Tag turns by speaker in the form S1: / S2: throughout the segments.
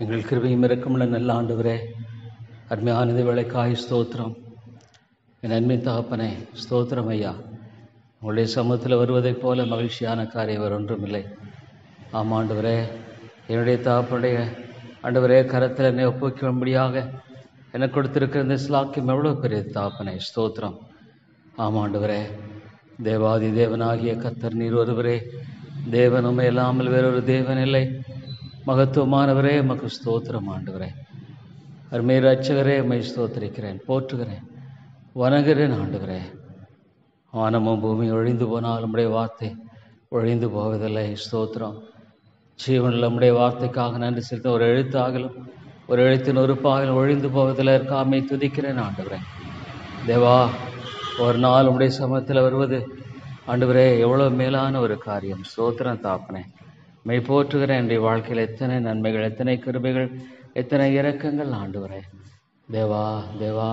S1: எங்கள் கிருபையும் இரக்கமுள்ள நல்ல ஆண்டவரே, அருமையானது வேளைக்காய் ஸ்தோத்திரம். என் அன்பின் தகப்பனே ஸ்தோத்திரம் ஐயா. உங்களுடைய சமூகத்தில் வருவதைப் போல மகிழ்ச்சியான காரியம் வேறு ஒன்றுமில்லை. ஆமாண்டவரே, என்னுடைய தகப்பனுடைய ஆண்டவரே கரத்தில் என்னை ஒப்புவிக்கும்படியாக எனக்கு கொடுத்திருக்கிற இந்த ஸ்லாக்கியம் எவ்வளோ பெரிய தகப்பனே ஸ்தோத்திரம். ஆமாண்டவரே, தேவாதி தேவனாகிய கர்த்தர் நீர் ஒருவரே, தேவனுமே இல்லாமல் வேறொரு தேவன் இல்லை. மகத்துவமானவரே மக்கு ஸ்தோத்திரம் ஆண்டவரே. அருமை ரட்சகரே மை ஸ்தோத்திரிக்கிறேன், போற்றுகிறேன், வணங்குகிறேன் ஆண்டவரே. வானமும் பூமி ஒழிந்து போனால் நம்முடைய வார்த்தை ஒழிந்து போவதில்லை. ஸ்தோத்திரம். ஜீவனில் நம்முடைய வார்த்தைக்காக நன்றி செலுத்த ஒரு எழுத்தாகலும் ஒரு எழுத்தின் உறுப்பாகலும் ஒழிந்து போவதில்லை. இருக்காமை துதிக்கிறேன் ஆண்டவரே. தேவா, ஒரு நாள் உம்முடைய சமூகத்தில் வருவது ஆண்டவரே எவ்வளோ மேலான ஒரு காரியம். ஸ்தோத்திரம் தாப்பனே, மெய் போற்றுகிறேன். என்னுடைய வாழ்க்கையில் எத்தனை நன்மைகள், எத்தனை கிருபைகள், எத்தனை இரக்கங்கள் ஆண்டவரே. தேவா தேவா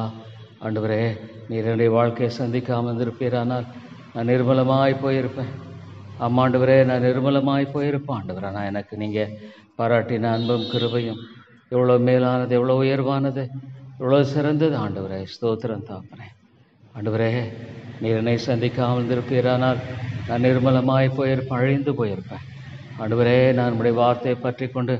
S1: ஆண்டவரே, நீர் என்னுடைய வாழ்க்கையை சந்திக்காமல் இருந்திருப்பீரானால் நான் நிர்மலமாய் போயிருப்பேன். ஆமாண்டவரே, நான் நிர்மலமாய் போயிருப்பேன் ஆண்டவரே. நான் எனக்கு நீங்கள் பாராட்டின அன்பும் கிருபையும் எவ்வளோ மேலானது, எவ்வளோ உயர்வானது, எவ்வளோ சிறந்தது ஆண்டவரே. ஸ்தோத்திரம் தாப்பனே. ஆண்டவரே, நீர் என்னை சந்திக்காமல் இருந்திருப்பீரானால் நான் நிர்மலமாய் போயிருப்பேன், அழிந்து போயிருப்பேன். ஆண்டவரே, நான் உடைய வார்த்தையை பற்றி கொண்டு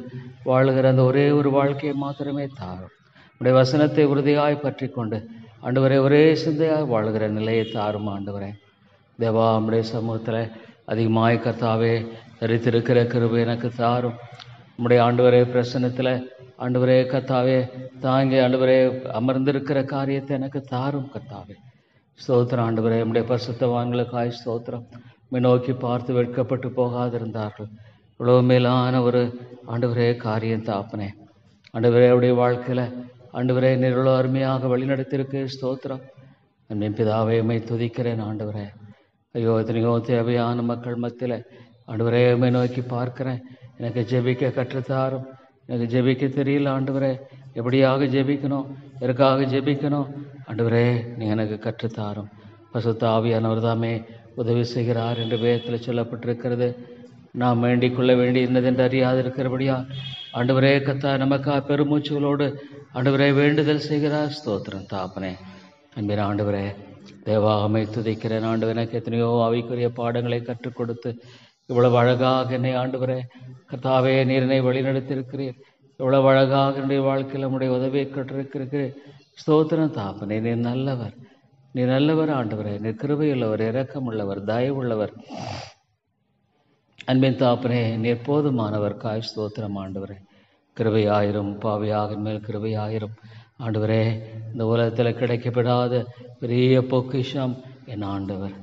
S1: வாழுகிற அந்த ஒரே ஒரு வாழ்க்கையை மாத்திரமே தாரும். உடைய வசனத்தை உறுதியாய் பற்றி கொண்டு ஆண்டவரே ஒரே சிந்தையாக வாழுகிற நிலையை தாரும் ஆண்டவரே. தேவா, உடைய சமூகத்தில் அதிகமாய் கர்த்தாவே தரித்திருக்கிற கிருபை எனக்கு தாரும். உடைய ஆண்டவரே பிரசன்னத்தில் ஆண்டவரே கர்த்தாவே தாங்கி ஆண்டவரே அமர்ந்திருக்கிற காரியத்தை எனக்கு தாரும் கர்த்தாவே. ஸ்தோத்திரம் ஆண்டவரே. உடைய பரிசுத்தவான்களுக்காய் ஸ்தோத்திரம். நோக்கி பார்த்து வெட்கப்பட்டு போகாதிருந்தார்கள். இவ்வளோ மேலான ஒரு ஆண்டவரே காரியம் தாப்பனே. ஆண்டவரே, அவருடைய வாழ்க்கையில் ஆண்டவரே நீர் இவ்வளோ அருமையாக வழிநடத்திருக்கு. ஸ்தோத்திரம். என் பிதாவே உம்மை துதிக்கிறேன் ஆண்டவரே. ஐயோ, எத்தனையோ தேவையான மக்கள் மத்தியில் ஆண்டவரே உம்மை நோக்கி பார்க்கிறேன். எனக்கு ஜெபிக்க கற்றுத்தாரும். எனக்கு ஜெபிக்க தெரியல ஆண்டவரே. எப்படியாக ஜெபிக்கணும், எதற்காக ஜெபிக்கணும் ஆண்டவரே, நீங்கள் எனக்கு கற்றுத்தாரும். பசுத்த ஆவியானவர் தாமே உதவி செய்கிறார் என்று வேதத்தில் சொல்லப்பட்டிருக்கிறது. நாம் வேண்டிக் கொள்ள வேண்டி என்னதென்று அறியாது இருக்கிறபடியா ஆண்டவரே கத்தா நமக்கா பெருமூச்சுகளோடு ஆண்டவரே வேண்டுதல் செய்கிறார். ஸ்தோத்திரம் தாப்பனே. அன்பின் ஆண்டவரே, தேவாமை துதிக்கிறேன் ஆண்டவர். எனக்கு எத்தனையோ ஆவிக்குரிய பாடங்களை கற்றுக் கொடுத்து இவ்வளவு அழகாக என்னை ஆண்டவரே கத்தாவே நீரனை வழிநடத்தியிருக்கிறீர். இவ்வளவு அழகாக என்னுடைய வாழ்க்கையில் நம்முடைய உதவியை கற்றிருக்கிறீர். ஸ்தோத்திரம் தாப்பனே. நீர் நல்லவர், நீ நல்லவர் ஆண்டவரே. நீர் கிருபையுள்ளவர், இரக்கமுள்ளவர், தயவுள்ளவர். அன்பின் தாப்பனே, நீர் போதுமானவர். காய் ஸ்தோத்திரம் ஆண்டவரே. கிருபையாயிரும், பாவியாக மேல் கிருபையாயிரும் ஆண்டவரே. இந்த உலகத்தில் கிடைக்கப்படாத பெரிய பொக்கிஷம் என் ஆண்டவர்.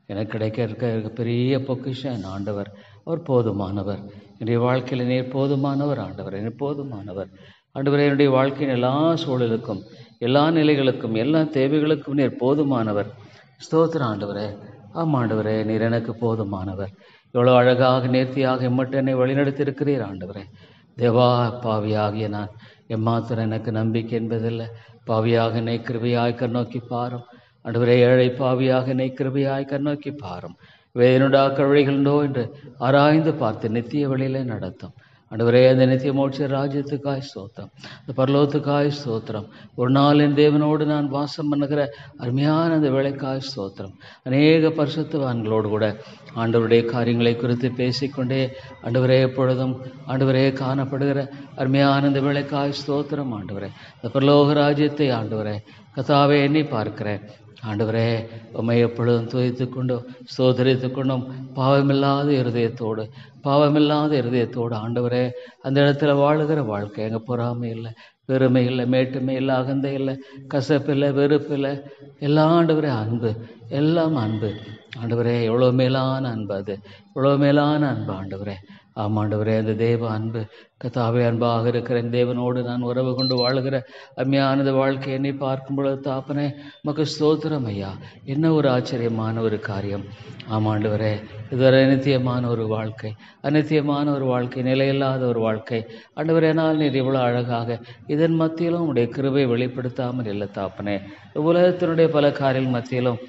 S1: எனக்கு கிடைக்க இருக்க பெரிய பொக்கிஷம் என் ஆண்டவர். அவர் போதுமானவர். என்னுடைய வாழ்க்கையில் நீர் போதுமானவர் ஆண்டவர். நீர் போதுமானவர் ஆண்டவரே. என்னுடைய வாழ்க்கையின் எல்லா சூழலுக்கும், எல்லா நிலைகளுக்கும், எல்லா தேவைகளுக்கும் நீர் போதுமானவர். ஸ்தோத்திரம் ஆண்டவரே. ஆமாண்டவரே, நீர் எனக்கு போதுமானவர். எவ்வளோ அழகாக நேர்த்தியாக எம்மட்டு என்னை வழிநடத்தியிருக்கிறீர் ஆண்டவரே. தேவா, பாவியாகிய நான் எம்மாத்திரம் எனக்கு நம்பிக்கை என்பதில்லை. பாவியாக என்னை கிருபையாய் கண்ணோக்கி பாரும் ஆண்டவரே. ஏழை பாவியாக என்னை கிருபையாய் கண்ணோக்கி பாரும். வேதனுடா கவழிகளோ என்று ஆராய்ந்து பார்த்து நித்திய வழியிலே நடத்தும் ஆண்டவரே. அந்த நித்திய மோட்ச ராஜ்யத்துக்காய் ஸ்தோத்திரம், அந்த பரலோகத்துக்காய் ஸ்தோத்திரம். ஒரு நாள் என் தேவனோடு நான் வாசம் பண்ணுகிற அருமையான அந்த வேலைக்காய் ஸ்தோத்திரம். அநேக பரிசுத்தவான்களோடு கூட ஆண்டவருடைய காரியங்களை குறித்து பேசிக்கொண்டே ஆண்டவரே எப்பொழுதும் ஆண்டவரே காணப்படுகிற அருமையான இந்த வேலைக்காய் ஸ்தோத்திரம் ஆண்டவரே. இந்த பரலோக ராஜ்யத்தை ஆண்டவரே கத்தாவே எண்ணி பார்க்கிறேன் ஆண்டவரே. உம்மை எப்பொழுதும் துதித்து கொண்டும் ஸ்தோத்திரித்து கொண்டும் பாவமில்லாத இருதயத்தோடு, பாவமில்லாத இருதயத்தோடு ஆண்டவரே அந்த இடத்துல வாழுகிற வாழ்க்கை. எங்கள் பொறாமை இல்லை, பெருமை இல்லை, மேட்டுமை இல்லை, அகந்தை இல்லை, கசப்பு இல்லை, வெறுப்பு இல்லை. எல்லாம் ஆண்டவரே அன்பு, எல்லாம் அன்பு ஆண்டவரே. எவ்வளோ மேலான அன்பு அது, எவ்வளோ மேலான அன்பு ஆண்டவரே. ஆமாண்டவரே, அந்த தேவ அன்பு கத்தாவே அன்பாக இருக்கிற தேவனோடு நான் உறவு கொண்டு வாழுகிற அருமையானது வாழ்க்கை என்னை பார்க்கும் பொழுது தாப்பனே மக்கு ஸ்தோத்திரம் ஐயா. என்ன ஒரு ஆச்சரியமான ஒரு காரியம். ஆமாண்டவரே, இது ஒரு அநித்தியமான ஒரு வாழ்க்கை, அநித்தியமான ஒரு வாழ்க்கை, நிலையில்லாத ஒரு வாழ்க்கை ஆண்டவரே. ஆனால் நீர் இவ்வளோ அழகாக இதன் மத்தியிலும் உடைய கிருபை வெளிப்படுத்தாமல் இல்லை தாப்பனே. உலகத்தினுடைய பல காரியங்கள் மத்தியிலும்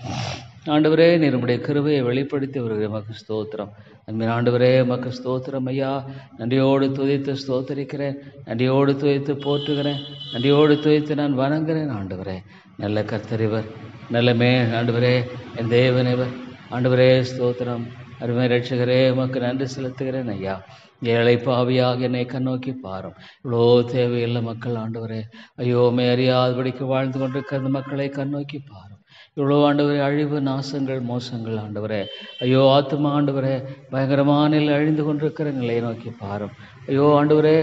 S1: ஆண்டவரே, நீர் உம்முடைய கிருபையை வெளிப்படுத்தி வருகிற உமக்கு ஸ்தோத்திரம். அன்பின் ஆண்டவரே, உமக்கு ஸ்தோத்திரம் ஐயா. நன்றியோடு துதித்து ஸ்தோத்தரிக்கிறேன், நன்றியோடு துதித்து போற்றுகிறேன், நன்றியோடு துதித்து நான் வணங்குகிறேன். ஆண்டவரே, நல்ல கர்த்தரிவர், ஆண்டவரே, என் தேவனிவர். ஆண்டவரே ஸ்தோத்திரம். அருமை ரட்சகரே, உமக்கு நன்றி செலுத்துகிறேன் ஐயா. ஏழை பாவியாக என்னை கண்ணோக்கி பாரும். இவ்வளோ தேவையில்லை மக்கள் ஆண்டவரே, ஐயோ மே அறியாதபடிக்கு வாழ்ந்து கொண்டிருக்கிற அந்த மக்களை கண்ணோக்கி பாரும். இவ்வளோ ஆண்டவரே அழிவு, நாசங்கள், மோசங்கள் ஆண்டவரே, ஐயோ ஆத்துமா ஆண்டவரே, பயங்கரமான நிலை அழிந்து கொண்டிருக்கிற நிலையை நோக்கி பாரும். ஐயோ ஆண்டவரே,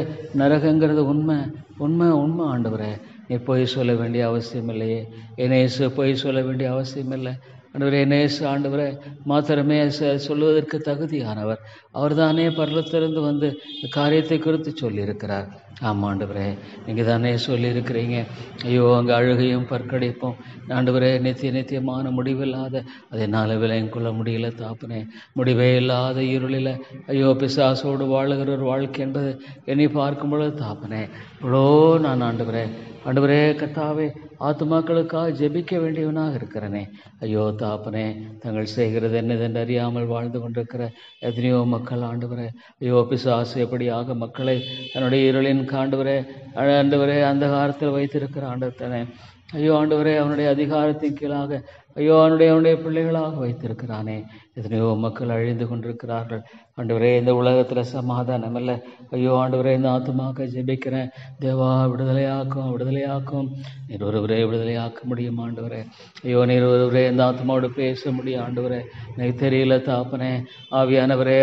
S1: நரகங்கிறது உண்மை உண்மை உண்மை ஆண்டவரே. நீ பொய் சொல்ல வேண்டிய அவசியம் இல்லையே. என்னேசு பொய் சொல்ல வேண்டிய அவசியம் இல்லை ஆண்டவரே. நேசு ஆண்டவரே மாத்திரமே சொல்வதற்கு தகுதியானவர். அவர் தானே பரலத்திலிருந்து வந்து இந்த காரியத்தை குறித்து சொல்லியிருக்கிறார். ஆமாம் ஆண்டவரே, நீங்கள் தானே சொல்லியிருக்கிறீங்க. ஐயோ அங்கே அழுகையும் பற்கடிப்பும் ஆண்டவரே, நித்தியமான முடிவில்லாத, அதை என்னால் விலையும் கொள்ள முடியல தாப்பனே. முடிவே இல்லாத இருளில் ஐயோ பிசாசோடு வாழுகிற ஒரு வாழ்க்கை என்பது என்னை பார்க்கும் பொழுது தாப்பனே, இவ்வளோ நான் ஆண்டவரே கர்த்தாவே, ஆத்துமாக்களுக்காக ஜெபிக்க வேண்டியவனாக இருக்கிறனே. ஐயோ தாப்பனே, தங்கள் செய்கிறது என்னதென்று அறியாமல் வாழ்ந்து கொண்டிருக்கிற எத்தனையோ மக்கள் ஆண்டவரே, ஐயோ பிசாசு எப்படியாக மக்களை தன்னுடைய இருளின் ஆண்டவரே அந்த காலத்தில் வைத்திருக்கிற ஆண்டவரே, ஐயோ ஆண்டவரே அவனுடைய அதிகாரத்தின் கீழாக ஐயோ அவனுடைய பிள்ளைகளாக வைத்திருக்கிறானே. எத்தனையோ மக்கள் அழிந்து கொண்டிருக்கிறார்கள் ஆண்டவரே. இந்த உலகத்தில் சமாதானம் இல்லை. ஐயோ ஆண்டவரே, இந்த ஆத்துமாக்க ஜெபிக்கிறேன் தேவா, விடுதலையாக்கும் நீர் ஒருவரே விடுதலையாக்க முடியும் ஆண்டவரே. ஐயோ நீர் ஒருவரே இந்த ஆத்மாவோடு பேச முடியும் ஆண்டவரே. எனக்கு தெரியல தாப்பனே. ஆவியானவரே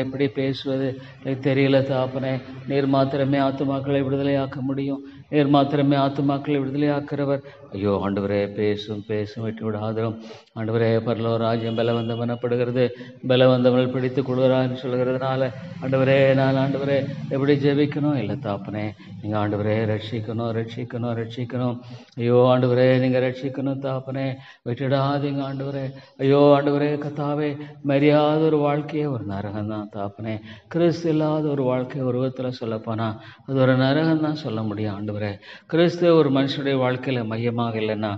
S1: எப்படி பேசுவது எனக்கு தெரியல தாப்பனே. நீர் மாத்திரமே ஆத்துமாக்களை விடுதலையாக்க முடியும். நீர் மாத்திரமே ஆத்துமாக்களை விடுதலையாக்கிறவர். ஐயோ ஆண்டவரே, பேசும் விட்டு விடாதரும் ஆண்டவரே. பரலோக ராஜ்யம் பலவந்தம் எனப்படுகிறது, பலவந்தவர்கள் பிடித்துக் கொள்கிறான்னு சொல்கிறதுனால ஆண்டவரே, நான் ஆண்டவரே எப்படி ஜெபிக்கணும் இல்லை தாப்பனே. நீங்கள் ஆண்டவரே ரட்சிக்கணும். ஐயோ ஆண்டவரே, நீங்கள் ரட்சிக்கணும் தாப்பனே, விட்டுடாதீங்க ஆண்டவரே. ஐயோ ஆண்டவரே கத்தாவே, மரியாத ஒரு வாழ்க்கையே ஒரு நரகம் தான் தாப்பனே. கிறிஸ்து இல்லாத ஒரு வாழ்க்கை ஒரு விதத்தில் சொல்லப்போனா அது ஒரு நரகம் தான் சொல்ல முடியும் ஆண்டவரே. கிறிஸ்து ஒரு மனுஷனுடைய வாழ்க்கையில் மையமாக இல்லைன்னா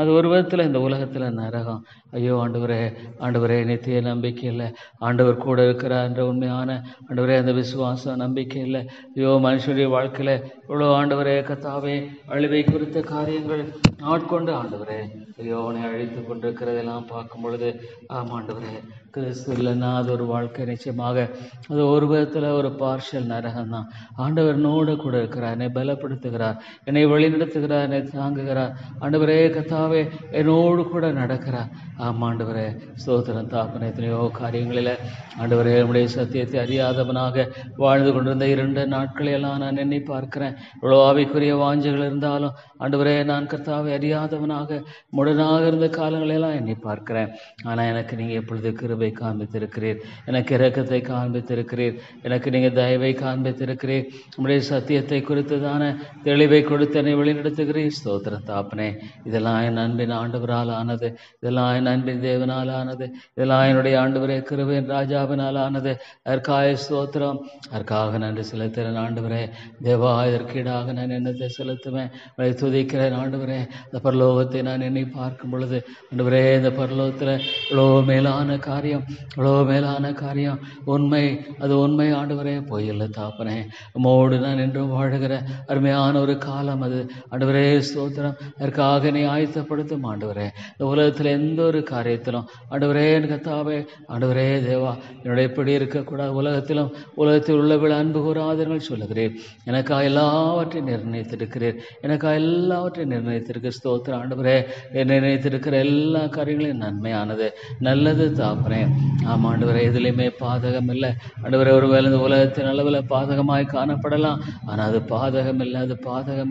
S1: அது ஒரு விதத்தில் இந்த உலகத்தில் நரகம். ஐயோ ஆண்டவரே நித்திய நம்பிக்கை இல்லை. ஆண்டவர் கூட இருக்கிறார் என்ற உண்மையான ஆண்டவரே அந்த விசுவாசம் நம்பிக்கை இல்லை. ஐயோ மனுஷனுடைய வாழ்க்கையில் இவ்வளோ ஆண்டவரே கத்தாவே அழிவை குறித்த காரியங்கள் ஆட்கொண்டு ஆண்டவரே ஐயோ அவனை அழித்து கொண்டிருக்கிறதெல்லாம் பார்க்கும் பொழுது ஆமாம் ஆண்டவரே, கிறிஸ்து இல்லைன்னா அது ஒரு வாழ்க்கை நிச்சயமாக அது ஒரு விதத்தில் ஒரு பார்ஷியல் நரகம் தான். ஆண்டவர் என்னோடு கூட இருக்கிறார், என்னை பலப்படுத்துகிறார், என்னை வழிநடத்துகிறார், என்னை தாங்குகிறார். ஆண்டவரே கத்தாவே என்னோடு கூட நடக்கிறார். ஆமாம் ஆண்டவரே ஸ்தோத்திரம் தாப்பனே. எத்தனையோ காரியங்களில் ஆண்டவரே நம்முடைய சத்தியத்தை அறியாதவனாக வாழ்ந்து கொண்டிருந்த 2 நாட்களையெல்லாம் நான் எண்ணி பார்க்கிறேன். இவ்வளோ ஆவிக்குரிய வாஞ்சைகள் இருந்தாலும் ஆண்டவரே நான் கர்த்தாவை அறியாதவனாக முடனாக இருந்த காலங்களெல்லாம் எண்ணி பார்க்கிறேன். ஆனால் எனக்கு நீங்கள் எப்பொழுது கிருபை காண்பித்திருக்கிறீர், எனக்கு இரக்கத்தை காண்பித்திருக்கிறீர், எனக்கு நீங்கள் தயவை காண்பித்திருக்கிறீர். நம்முடைய சத்தியத்தை குறித்து தானே தெளிவை கொடுத்து என்னை வழிநடத்துகிறீர். ஸ்தோத்திரம் தாப்பனே. இதெல்லாம் என் அன்பின் ஆண்டவரால் ஆனது, இதெல்லாம் என் அன்பின் தேவனால் ஆனது, இதெல்லாம் என்னுடைய ஆண்டவரே கிருபையின் ராஜாவினால் ஆனது. அதற்காக ஸ்தோத்திரம், அதற்காக நன்றி செலுத்துகிறேன் ஆண்டவரே. தேவா, இதற்கீடாக நான் என்னத்தை செலுத்துவேன், உங்களை துதிக்கிறேன் ஆண்டவரே. இந்த பரலோகத்தை நான் எண்ணி பார்க்கும் பொழுது ஆண்டவரே, இந்த பரலோகத்தில் இவ்வளோ மேலான காரியம் உண்மை, அது உண்மை ஆண்டவரே, பொய்யில்லை தாப்பனே. உம்மோடு நான் என்றும் வாழுகிற அருமையான ஒரு காலம் அது ஆண்டவரே. ஸ்தோத்திரம், அதற்காக நீ ஆயத்தப்படுத்தும் ஆண்டவரே. இந்த உலகத்தில் எந்த ஒரு காரியத்திலும் ஆண்டவரே கர்த்தாவே ஆண்டவரே தேவா, என்னுடைய எப்படி இருக்கக்கூடாது. உலகத்தில் உள்ளவர்கள் அன்பு கூறாதவர்கள் சொல்லுகிறேன். எனக்காக எல்லாவற்றையும் நிர்ணயித்திருக்கு. ஸ்தோத்திரம் ஆண்டவரே. நிர்ணயித்திருக்கிற எல்லா காரியங்களையும் நன்மையானது, நல்லது தாப்பனே. ஆமாம் ஆண்டவரே, எதுலையுமே பாதகம் இல்லை ஆண்டவரே. ஒருவேளை இந்த உலகத்தின் அளவில் பாதகமாய் காணப்படலாம், ஆனால் அது பாதகம்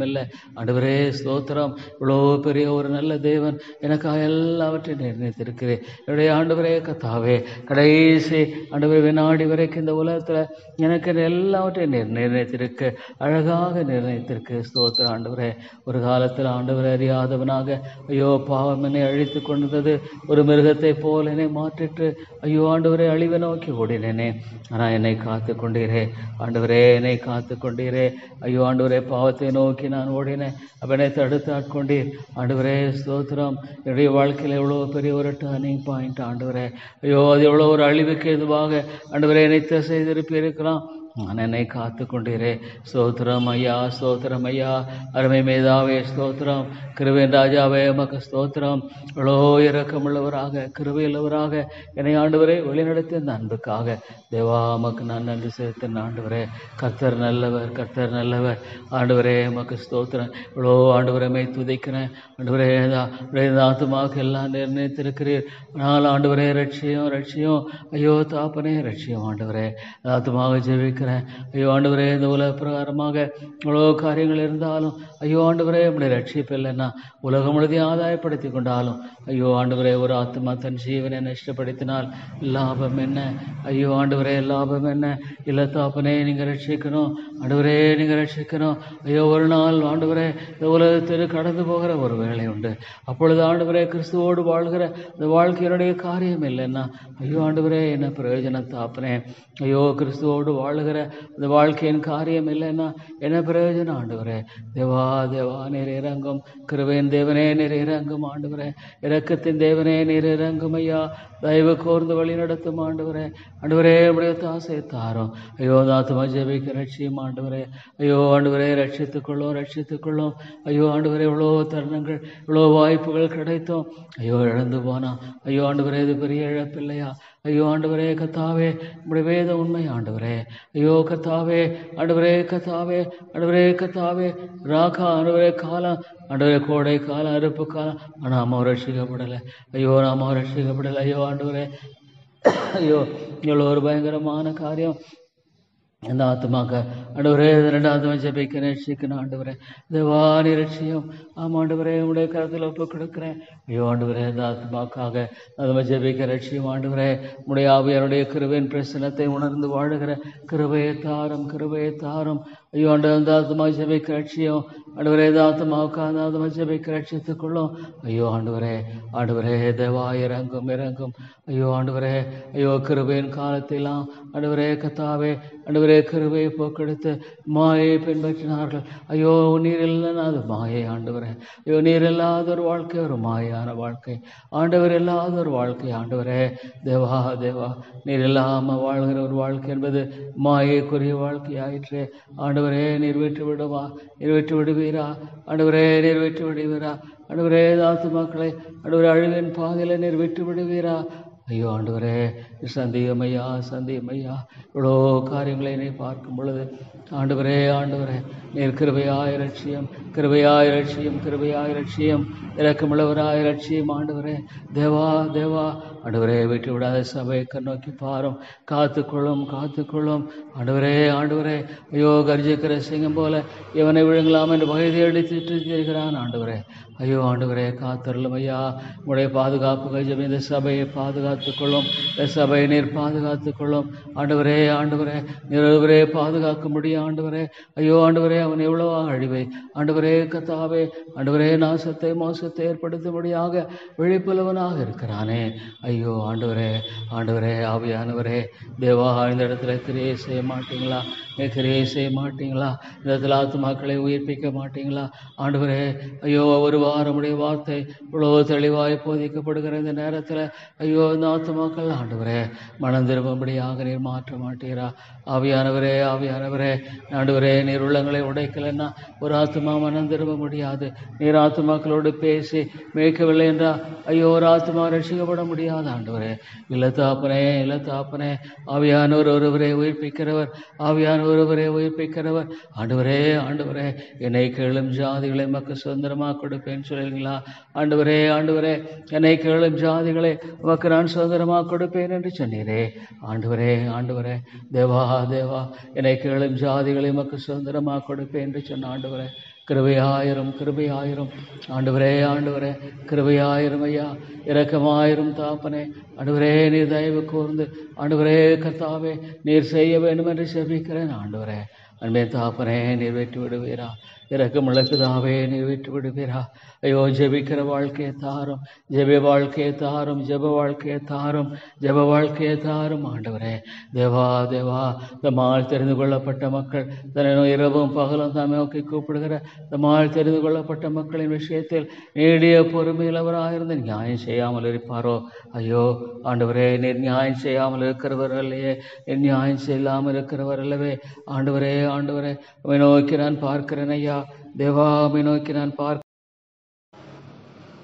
S1: இல்லை ஆண்டவரே. ஸ்தோத்திரம், இவ்வளோ பெரிய ஒரு நல்ல தேவன் எனக்காக எல்லாவற்றையும் நிர்ணயித்திருக்கிறேன். என்னுடைய ஆண்டவரே கத்தாவே, கடைசி ஆண்டவரே வினாடி வரைக்கும் இந்த உலகத்தில் எனக்கு எல்லாவற்றையும் நிர்ணயித்திருக்கு, அழகாக நிர்ணயித்திருக்கு. ஸ்தோத்திரம் ஆண்டவரே. ஒரு காலத்தில் ஆண்டவரை அறியாதவனாக ஐயோ பாவம் என்னை அழித்து கொண்டது, ஒரு மிருகத்தை போல் என்னை மாற்றிட்டு ஐயோ ஆண்டவரே அழிவை நோக்கி ஓடினேனே, ஆனால் என்னை காத்து கொண்டீரே. ஆண்டவரே என்னை காத்து கொண்டீரே. ஐயோ ஆண்டவரே பாவத்தை நோக்கி நான் ஓடினேன், அப்போ என்னை தடுத்து ஆட்கொண்டீர். ஆண்டவரே ஸ்தோத்திரம். என்னுடைய வாழ்க்கையில் எவ்வளோ பெரிய ஒரு டர்னிங் பாயிண்ட் ஆண்டவரே. ஐயோ அது எவ்வளோ ஒரு அழிவுக்கு எதுவாக ஆண்டவரே என்னை செய்திருப்பிருக்கலாம். நான் என்னை காத்து கொண்டீரே. ஸ்தோத்திரம் ஐயா, ஸ்தோத்திரம் ஐயா. அருமை மேதாவே ஸ்தோத்திரம். கிருபையின் ராஜாவே உமக்கு ஸ்தோத்திரம். இவ்வளோ இரக்கமுள்ளவராக கிருபையுள்ளவராக என்னை ஆண்டவரே வழிநடத்தி அந்த அன்புக்காக தேவா உமக்கு நான் நன்றி செலுத்தின ஆண்டவரே. கர்த்தர் நல்லவர், கர்த்தர் நல்லவர். ஆண்டவரே உமக்கு ஸ்தோத்திரம். இவ்வளோ ஆண்டவரமே துதிக்கிறேன். ஆண்டவரே ஆத்துமாவுக்கு எல்லாம் நிர்ணயித்திருக்கிறீர். ஆனால் ஆண்டவரே ரட்சியம் ரட்சியம். ஐயோ தாப்பனே ரட்சியம் ஆண்டவரே. ஆத்துமாக ஜெபிக்கிறேன். ஐயோ ஆண்டவரே இந்த உலக பிரகாரமாக இவ்வளோ காரியங்கள் இருந்தாலும் ஐயோ ஆண்டவரே நம்முடைய ரட்சிப்பு இல்லைன்னா உலகம் முழுதையும் ஆதாயப்படுத்தி கொண்டாலும் ஐயோ ஆண்டவரே ஒரு ஆத்மா தன் ஜீவனை நஷ்டப்படுத்தினால் லாபம் என்ன? ஐயோ ஆண்டவரே லாபம் என்ன? இல்லை தாப்பனே நீங்கள் ரட்சிக்கணும் ஆண்டவரே, நீங்கள் ரட்சிக்கணும். ஐயோ ஒரு நாள் ஆண்டவரே இந்த உலகத்தில் கடந்து போகிற ஒரு வேலை உண்டு. அப்பொழுது ஆண்டவரே கிறிஸ்துவோடு வாழ்கிற இந்த வாழ்க்கையினுடைய காரியம் இல்லைன்னா ஐயோ ஆண்டவரே என்ன பிரயோஜனம் தாப்பனே. ஐயோ கிறிஸ்துவோடு வாழுகிற அந்த வாழ்க்கையின் காரியம் இல்லைன்னா என்ன பிரயோஜனம் ஆண்டவரே. தேவா தேவா நீர் இறங்கும். கிருபையின் தேவனே நீர் இறங்கும் ஆண்டவரே. இரக்கத்தின் தேவனே நீர் இறங்கும் ஐயா. தயவு கோர்ந்து வழி நடத்தும் ஆண்டவரே. ஆண்டவரே உடைய தாசை தாரும். ஐயோ தாத்துமா ஜெபிக்க ரட்சியும் ஆண்டவரே. ஐயோ ஆண்டவரே ரட்சித்துக்கொள்ளும் ரட்சித்துக்கொள்ளும். ஐயோ ஆண்டவரே இவ்வளோ தருணங்கள் இவ்வளோ வாய்ப்புகள் கிடைத்தோம், ஐயோ இழந்து போனா ஐயோ ஆண்டவரே இது பெரிய இழப்பில்லையா? ஐயோ ஆண்டவரே கத்தாவே உடைய வேத உண்மை ஆண்டவரே. ஐயோ கத்தாவே ஆண்டவரே கத்தாவே ஆண்டவரே கத்தாவே ராக்கா ஆண்டவரே காலம் ஆண்டவரே கோடை காலம் அறுப்பு காலம் நாம ரட்சிக்கப்படலை. ஐயோ நாம ரட்சிக்கப்படலை. ஐயோ ஆண்டவரே ஐயோ இவ்வளோ ஒரு பயங்கரமான காரியம் இந்த ஆத்மாக்க ஆண்டவரே. ரெண்டாவது ஜெபிக்க ரட்சிக்கணும் ஆண்டவரே. தேவானி ரட்சியம். ஆமாண்டவரே உடைய கருத்தில் ஒப்பு கொடுக்குறேன். ஐயோ ஆண்டவரே இந்த ஆத்மாக்காக அது ஜெபிக்க ரட்சியம் ஆண்டவரே. உடைய ஆவியாருடைய கிருபையின் பிரசனத்தை உணர்ந்து வாழுகிற கிருபையை தாரும், கிருபையை தாரும். ஐயோ ஆண்டவர் இந்த ஆத்மா ஜெபிக்க ரட்சியம் ஆண்டவரே. இந்த ஆத்மாவுக்கு அந்த ஆத்மா ஜெபிக்க ரட்சித்துக்கொள்ளும். ஐயோ ஆண்டவரே ஆண்டவரே தேவா இறங்கும் இறங்கும். ஐயோ ஆண்டவரே ஐயோ கிருபையின் காலத்திலாம் ஆண்டவரே கத்தாவே ஆண்டவரே கிருபையை போக்கெடுத்து மாயை பின்பற்றினார்கள். ஐயோ நீர் இல்லைன்னா அது மாயை ஆண்டவரே. ஐயோ நீர் இல்லாத ஒரு வாழ்க்கை ஒரு மாயான வாழ்க்கை ஆண்டவர். இல்லாத ஒரு வாழ்க்கை ஆண்டவரே. தேவா தேவா நீர் இல்லாமல் வாழ்கிற ஒரு வாழ்க்கை என்பது மாயைக்குரிய வாழ்க்கை ஆயிற்றே ஆண்டவரே. நீர் விட்டு விடுவா, நீர் விட்டு விடுவீரா ஆண்டவரே, நீர் விட்டு விடுவீரா ஆண்டவரே. ஆத்துமாக்களை ஆண்டவரே அழுவின் பாதையில் நீர் விட்டு விடுவீரா? ஐயோ ஆண்டவரே சந்தியமையா சந்தியமையா. இவ்வளோ காரியங்களை நீ பார்க்கும் பொழுது ஆண்டவரே ஆண்டவரே நீர் கிருபையாய் ரட்சியம், கிருபையாய் ரட்சியம், கிருபையாய் ரட்சியம், இறக்கமுள்ளவராய் ரட்சியம் ஆண்டவரே. தேவா தேவா ஆண்டவரே விட்டு விடாத சபையை கண்ணோக்கி பாரும். காத்துக்கொள்ளும் காத்துக்கொள்ளும் ஆண்டவரே ஆண்டவரே. ஐயோ கர்ஜிக்கிற சிங்கம் போல இவனை விழுங்கலாம் என்று வயதை அடித்துட்டு இருக்கிறான் ஆண்டவரே. ஐயோ ஆண்டவரே காத்தருளும் ஐயா. உடைய பாதுகாப்பு கஜம் இந்த சபையை பாதுகாத்துக் கொள்ளும். இந்த சபையை நீர் பாதுகாத்துக் கொள்ளும் ஆண்டவரே. ஆண்டவரே நீரே பாதுகாக்க முடியும் ஆண்டவரே. ஐயோ ஆண்டவரே அவன் எவ்வளவா அழிவை ஆண்டவரே கத்தாவே ஆண்டவரே நாசத்தை மோசத்தை ஏற்படுத்தும்படியாக விழிப்புள்ளவனாக இருக்கிறானே. ஐயோ ஆண்டவரே ஆண்டவரே ஆவியானவரே தேவா இந்த இடத்துல கிரியை செய்ய மாட்டீங்களா? கிரியை செய்ய மாட்டீங்களா? இந்த இடத்துல ஆத்துமாக்களை உயிர்ப்பிக்க மாட்டீங்களா ஆண்டவரே? ஐயோ ஒரு வாரமுடைய வார்த்தை இவ்வளோ தெளிவாய் போதிக்கப்படுகிற இந்த நேரத்தில் ஐயோ இந்த ஆத்துமாக்கள் ஆண்டவரே மனம் திரும்பும்படியாக நீர் மாற்ற மாட்டீரா? ஆவியானவரே ஆவியானவரே ஆண்டவரே நீர் உள்ளங்களை உடைக்கலைன்னா ஒரு ஆத்மா மனம் திரும்ப முடியாது. நீர் ஆத்மாக்களோடு பேசி மேய்க்கவில்லை என்றா ஐயோ ஒரு ஆத்மா ரட்சிக்கப்பட முடியாது ஆண்டவரே. இல்லை தாப்பனே இல்லை தாப்பனே. ஆவியானவர் ஒருவரே உயிர்ப்பிக்கிறவர், ஆவியானவர் ஒருவரே உயிர்ப்பிக்கிறவர் ஆண்டவரே. ஆண்டவரே என்னை கேளும் ஜாதிகளை மக்கள் சுதந்திரமாக கொடுப்பேன்னு சொல்லுவீங்களா ஆண்டவரே? ஆண்டவரே என்னை கேளும் ஜாதிகளை உமக்கு நான் சுதந்திரமாக கொடுப்பேன் என்று சொன்னீரே ஆண்டவரே. ஆண்டவரே தேவா தேவா என்னை கேளும் ஜாதிகளை உமக்கு சுதந்திரமாக கொடுப்பேன் என்று சொன்ன ஆண்டவரே. கிருபையாயிரம் கிருபையாயிரம் ஆண்டவரே. ஆண்டவரே கிருபையாயிரம் ஐயா. இரக்கமாயிரம் தாப்பனே ஆண்டவரே. நீர் தயவு கூர்ந்து ஆண்டவரே கர்த்தாவே நீர் செய்ய வேண்டும் என்று செபிக்கிறேன் ஆண்டவரே. அன்பே தாப்பனே நீர் வெற்றி விடுவீரா? இரக்கமுள்ள பிதாவே, நீ விட்டு விடுவீரா? ஐயோ, ஜெபிக்கிற வாழ்க்கையை தாரும், ஜெப வாழ்க்கையை தாரும், ஜெப வாழ்க்கையை தாரும், ஜெப வாழ்க்கையை தாரும் ஆண்டவரே. தேவா தேவா, தம்மால் தெரிந்து கொள்ளப்பட்ட மக்கள், தன்னை இரவும் பகலும் தாமே நோக்கி கூப்பிடுகிற தம்மால் தெரிந்து கொள்ளப்பட்ட மக்களின் விஷயத்தில் நீடிய பொறுமையிலவராயிருந்து நியாயம் செய்யாமல் இருப்பாரோ? ஐயோ ஆண்டவரே, நீர் நியாயம் செய்யாமல் இருக்கிறவர் அல்லையே, என் நியாயம் செய்யாமல் இருக்கிறவர் அல்லவே ஆண்டவரே. ஆண்டவரே, உம்மை நோக்கி நான் பார்க்கிறேன் ஐயா. தேவா, உம்மை நோக்கி நான் பார்க்கிறேன்.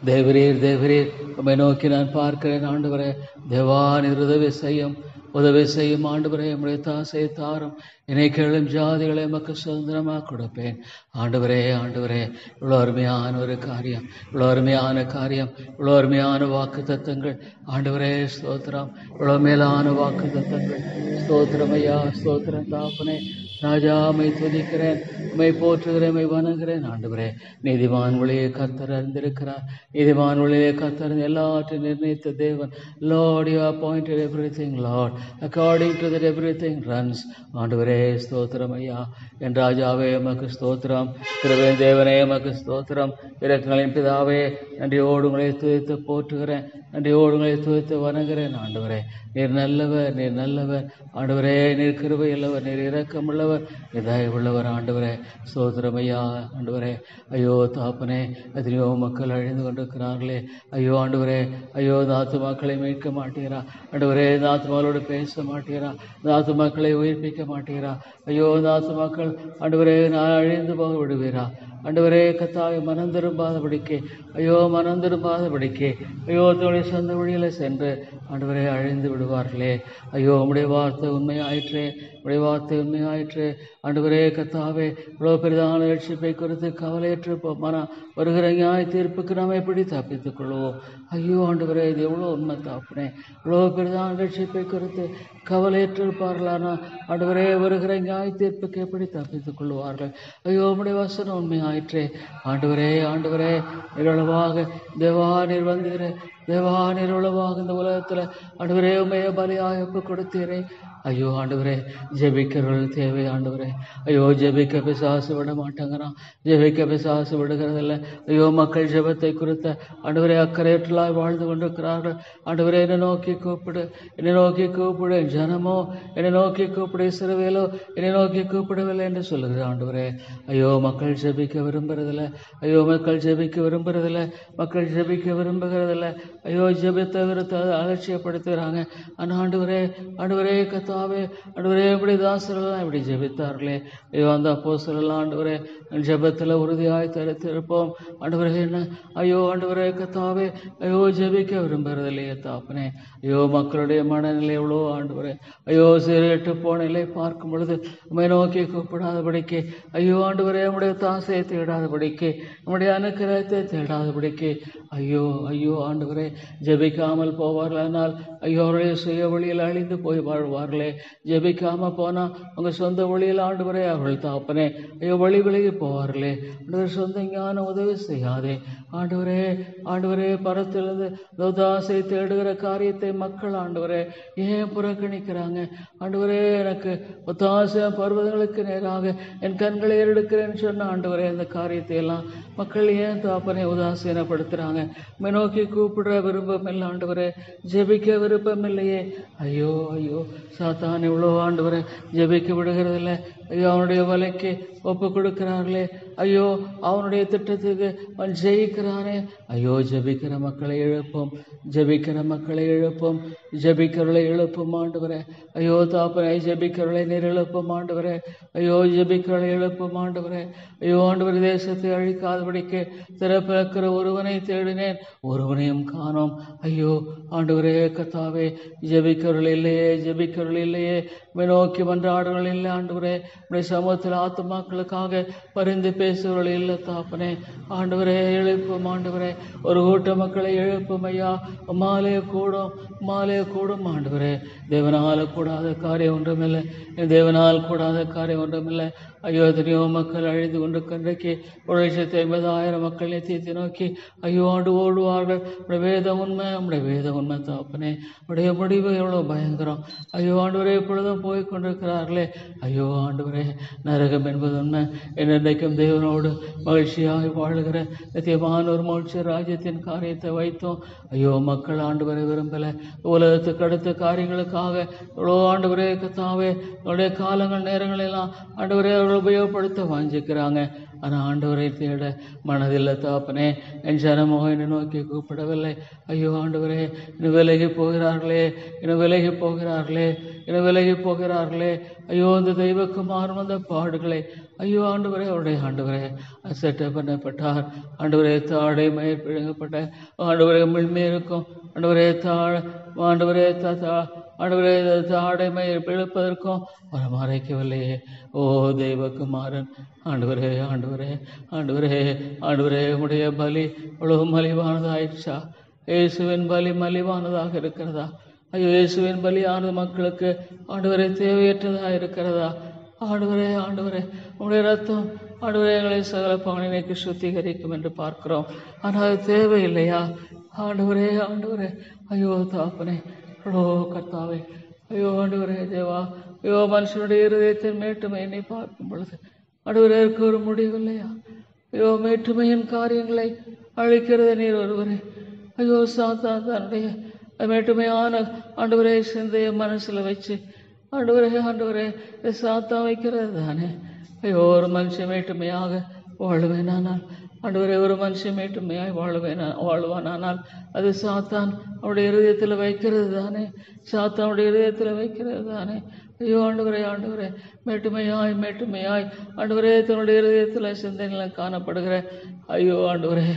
S1: தேவரீர் தேவரீர், உம்மை நோக்கி நான் பார்க்கிறேன் ஆண்டவரே. தேவா, நீர் உதவி செய்யும் ஆண்டவரே. உம்முடைய தாசை தாரும், என்னை கேளும் ஜாதிகளை எமக்கு சுதந்திரமாக கொடுப்பேன் ஆண்டவரே. ஆண்டவரே, இவ்வளோ அருமையான ஒரு காரியம், இவ்வளோ அருமையான காரியம், இவ்வளோ அருமையான வாக்கு தத்தங்கள் ஆண்டவரே. ஸ்தோத்திரம். இவ்வளோ மேலான வாக்கு தத்தங்கள். ஸ்தோத்திரம் ஐயா, ஸ்தோத்திரம் தாப்பனே. ராஜா, உம்மை துதிக்கிறேன், உம்மை போற்றுகிறேன், உம்மை வணங்குகிறேன் ஆண்டவரே. நீதிமான் வழியை கர்த்தர் அறிந்திருக்கிறார், நீதிமான் வழியை கர்த்தர் எல்லாற்றையும் நிர்ணயித்த தேவன். Lord, you appointed everything, Lord, according to that everything runs. ஆண்டவரே, ஸ்தோத்திரம் ஐயா. என் ராஜாவே, எமக்கு ஸ்தோத்திரம். கிருபை தேவனே, எமக்கு ஸ்தோத்திரம். இரக்கங்களின் பிதாவே, நன்றியோடு உங்களை துதித்து போற்றுகிறேன், நன்றியோடு உங்களை துதித்து வணங்குகிறேன் ஆண்டவரே. நீர் நல்லவர், நீர் நல்லவர் ஆண்டவரே. நீர் கிருபை உள்ளவர், நீர் இரக்கமுள்ளவர், நீர் தயவுள்ளவர் ஆண்டவரே. ஸ்தோத்திரம் ஐயா. ஆண்டவரே, ஐயோ தாப்பனே, எத்தனையோ மக்கள் அழிந்து கொண்டிருக்கிறார்களே. ஐயோ ஆண்டவரே, ஐயோ நாத்து மக்களை மீட்க மாட்டீரா ஆண்டவரே? நாத்து மக்களோடு பேச மாட்டீரா? நாத்து மக்களை உயிர்ப்பிக்க மாட்டீரா? ஐயோ நாத்து மக்கள் ஆண்டவரே, நான் அழிந்து போக விடுவீரா ஆண்டவரே? கத்தாவை மனம் திரும்பாதபடிக்கே, ஐயோ மனம் திரும்பாதபடிக்கே, ஐயோ தன்னுடைய சொந்த வழியில் சென்று ஆண்டவரே அழிந்து விடுவார்களே. ஐயோ, உம்முடைய வார்த்தை உண்மையாயிற்றே, உம்முடைய வார்த்தை உண்மையாயிற்றே ஆண்டவரே. கத்தாவே, இவ்வளோ பெரிதான ரட்சிப்பை குறித்து கவலையற்று போமானா வருகிற நியாய தீர்ப்புக்கு நாம் எப்படி தப்பித்துக் கொள்வோம்? ஐயோ ஆண்டவரே, இது எவ்வளோ உண்மை தாப்பனே. இவ்வளோ பெரிதான ரட்சிப்பை குறித்து கவலையற்று இருப்பார்களானா ஆண்டவரே, வருகிற நியாய தீர்ப்புக்கு எப்படி தப்பித்துக் கொள்வார்கள்? ஐயோ, உம்முடைய வசனம் உண்மையாயிற்றே ஆண்டவரே. ஆண்டவரே, நிரளவாக தேவா நீர் வந்தீரே, தேவா நிரளவாக இந்த உலகத்தில் ஆண்டவரே உண்மையை பலியாக ஒப்பு கொடுத்தீரே. ஐயோ ஆண்டவரே, ஜெபிக்கிறவர்கள் தேவை ஆண்டவரே. ஐயோ, ஜெபிக்க பிசாசு விட மாட்டாங்கிறான், ஜெபிக்க பிசாசு விடுகிறதில்லை. ஐயோ, மக்கள் ஜெபத்தை குறித்த ஆண்டவரே அக்கறையற்றலாய் வாழ்ந்து கொண்டிருக்கிறார்கள் ஆண்டவரே. என்னை நோக்கி கூப்பிடு, என்னை நோக்கி கூப்பிடு. என் ஜனமோ என்னை நோக்கி கூப்பிடு, இஸ்ரவேலோ என்னை நோக்கி கூப்பிடவில்லை என்று சொல்லுகிற ஆண்டவரே. ஐயோ, மக்கள் ஜெபிக்க விரும்புறதில்லை, ஐயோ மக்கள் ஜெபிக்க விரும்புறதில்லை, மக்கள் ஜெபிக்க விரும்புகிறதில்லை. ஐயோ, ஜெபத்தை விருத்த அலட்சியப்படுத்துகிறாங்க. ஆனால் ஆண்டவரே, ஆண்டவரே கத்தாவே, ஆண்டவரே இப்படி தாசரெல்லாம் இப்படி ஜெபித்தார்களே. ஐயோ, அந்த அப்போஸ்தலர்கள் ஆண்டவரே ஜெபத்தில் உறுதியாய் தரித்திருப்போம் ஆண்டவரே. என்ன ஐயோ ஆண்டவரே கத்தாவே, ஐயோ ஜெபிக்க விரும்புகிறதில்லையே தாப்பனே. ஐயோ, மக்களுடைய மனநிலை எவ்வளோ ஆண்டவரே. ஐயோ, சீரட்டு போன நிலை பார்க்கும் பொழுது உம்மை நோக்கி கூப்பிடாதபடிக்கு, ஐயோ ஆண்டவரே உம்முடைய தாசையை தேடாதபடிக்கு, உம்முடைய அனுக்கிரகத்தை தேடாதபடிக்கு, ஐயோ ஐயோ ஆண்டவரே, ஜெபிக்காமல் போவார்களானால் ஐயோ அவருடைய சுய வழியில் அழிந்து போய் வாழ்வார்களே. ஜெபிக்காம போனால் உங்கள் சொந்த வழியில் ஆண்டவரே அவர்கள் தாப்பனே ஐயோ வழி விலகி போவார்களே. ஆண்டவர் சொந்த ஞானம் உதவி செய்யாதே ஆண்டவரே. ஆண்டவரே, பரத்திலிருந்து தாசை தேடுகிற காரியத்தை மக்கள் ஆண்டவரே ஏன் புறக்கணிக்கிறாங்க ஆண்டவரே? எனக்கு ஒத்தாசை பர்வதங்களுக்கு நேராக என் கண்களை ஏறெடுக்கிறேன்னு சொன்ன ஆண்டவரே, இந்த காரியத்தை எல்லாம் மக்கள் ஏன் தாப்பனை உதாசீனப்படுத்துகிறாங்க? நோக்கி கூப்பிடுற விருப்பம் இல்லை ஆண்டவரே, ஜெபிக்க விருப்பம் இல்லையே. ஐயோ ஐயோ, சாத்தான் இவ்வளோ ஆண்டவரை ஜெபிக்க விடுகிறதில்லை. ஐயோ, அவனுடைய வலைக்கு ஒப்பு கொடுக்கிறார்களே. ஐயோ, அவனுடைய திட்டத்துக்கு அவன் ஜெயிக்கிறானே. ஐயோ, ஜெபிக்கிற மக்களை எழுப்போம், ஜெபிக்கிற மக்களை எழுப்போம், ஜெபிக்கிறவர்களை எழுப்பும் ஆண்டவரே. ஐயோ தாப்பனை, ஜெபிக்கிறவர்களை நீர் எழுப்பும் ஆண்டவரே. ஐயோ, ஜெபிக்கிறவர்களை எழுப்பும் ஆண்டவரே. ஐயோ ஆண்டவர், தேசத்தை அழிக்காதபடிக்கு திறப்பிறக்கிற ஒருவனை தேடினேன், ஒருவனையும் காணோம். ஐயோ ஆண்டவரே கத்தாவே, ஜெபிக்கிறவர்கள் இல்லையே, ஜெபிக்கிறவர்கள் இல்லையே, நோக்கி மன்றாடுகள் இல்லை ஆண்டவரே. உடைய சமூகத்தில் ஆத்துமாக்களுக்காக பரிந்து பேசுவர்கள் இல்லை தாப்பனே. ஆண்டவரே எழுப்பும் ஆண்டவரே, ஒரு கூட்ட மக்களை எழுப்பும் ஐயா. மாலைய கூடும், மாலைய கூடும் ஆண்டவரே. தேவனால் கூடாத காரியம் ஒன்றுமில்லை, தேவனால் கூடாத காரியம் ஒன்றுமில்லை. ஐயோ, எத்தனையோ மக்கள் அழிந்து கொண்டு கன்றைக்கு 1,50,000 மக்கள் நித்தியத்தை நோக்கி ஐயோ ஆண்டு ஓடுவார்கள். உடைய வேதம் உண்மை, உடைய வேதம் உண்மை தாப்பனே. உடைய முடிவு எவ்வளோ பயங்கரம். ஐயோ ஆண்டவரே, எப்பொழுதும் போய் கொண்டிருக்கிறார்களே. ஐயோ ஆண்டவரே, ஆண்டவரே நரகம் என்பது உண்மை. என்னென்றைக்கும் தேவனோடு மகிழ்ச்சியாக வாழுகிற நித்தியமான ஒரு மோட்ச ராஜ்யத்தின் காரியத்தை வைத்தோம். ஐயோ மக்கள் ஆண்டவரை விரும்பலை. உலகத்துக்கு அடுத்த காரியங்களுக்காக இவ்வளோ ஆண்டவரே கத்தாவே அவருடைய காலங்கள் நேரங்களெல்லாம் ஆண்டவரே அவர்கள் உபயோகப்படுத்த வாஞ்சிக்கிறாங்க. ஆனால் ஆண்டவரை தேட மனதில்லை தாப்பனே. என் ஜனமோ என்னை நோக்கி கூப்பிடவில்லை. ஐயோ ஆண்டவரே இன்னும் விலகி போகிறார்களே, இன்னும் விலகி போகிறார்களே, இன்னும் விலகி போகிறார்களே. ஐயோ இந்த தெய்வக்குமாரன் வந்த பாடுகளை ஐயோ ஆண்டவரே அவருடைய ஆண்டவரே அசட்டை பண்ணப்பட்டார். ஆண்டவரே தாடை மயிர் பிழங்கப்பட்ட ஆண்டவரே மிழ்மேருக்கும் ஆண்டவரே ஆண்டவரே ஆண்டவரே தாடை மயிர் பிழப்பதற்கும் அவர் மறைக்கவில்லையே. ஓ தெய்வக்குமாரன் ஆண்டவரே ஆண்டவரே ஆண்டவரே ஆண்டவரே உடைய பலி அவ்வளவு மலிவானதாயிடுச்சா? இயேசுவின் பலி மலிவானதாக இருக்கிறதா? ஐயோ இயேசுவின் பலியானது மக்களுக்கு ஆண்டவரே தேவையற்றதாக இருக்கிறதா? ஆண்டவரே ஆண்டவரே உடைய ரத்தம் ஆண்டவரே எங்களை சகல பாவனைக்கு சுத்திகரிக்கும் என்று பார்க்கிறோம். ஆனால் அது தேவையில்லையா? ஆண்டவரே ஆண்டவரே ஐயோ தாப்பனே ஓ கர்த்தாவே ஐயோ ஆண்டவரே தேவா ஐயோ மனுஷனுடைய இருதயத்தின் மேட்டுமையினை பார்க்கும் பொழுது ஆண்டவரே இருக்க ஒரு முடிவில்லையா? ஐயோ மேட்டுமையின் காரியங்களை அழிக்கிறது நீர் ஒருவரே. ஐயோ சாத்தான் தன்னுடைய மேட்டுமையான ஆண்டவரே சிந்தைய மனசில் வச்சு ஆண்டவரே ஆண்டவரே சாத்தான் வைக்கிறது தானே. ஐயோ ஒரு மனுஷன் மேட்டுமையாக வாழுவேனானால் ஆண்டவரே ஒரு மனுஷன் மேட்டுமையாய் வாழ்வானானால் அது சாத்தான் அவருடைய இருதயத்தில் வைக்கிறது தானே. சாத்தான் அவருடைய இருதயத்தில் வைக்கிறது தானே. ஐயோ ஆண்டவரே ஆண்டவரே மேட்டுமையாய் மேட்டுமையாய் ஆண்டவரே தன்னுடைய இருதயத்தில் சிந்தனையில் காணப்படுகிற ஐயோ ஆண்டவரே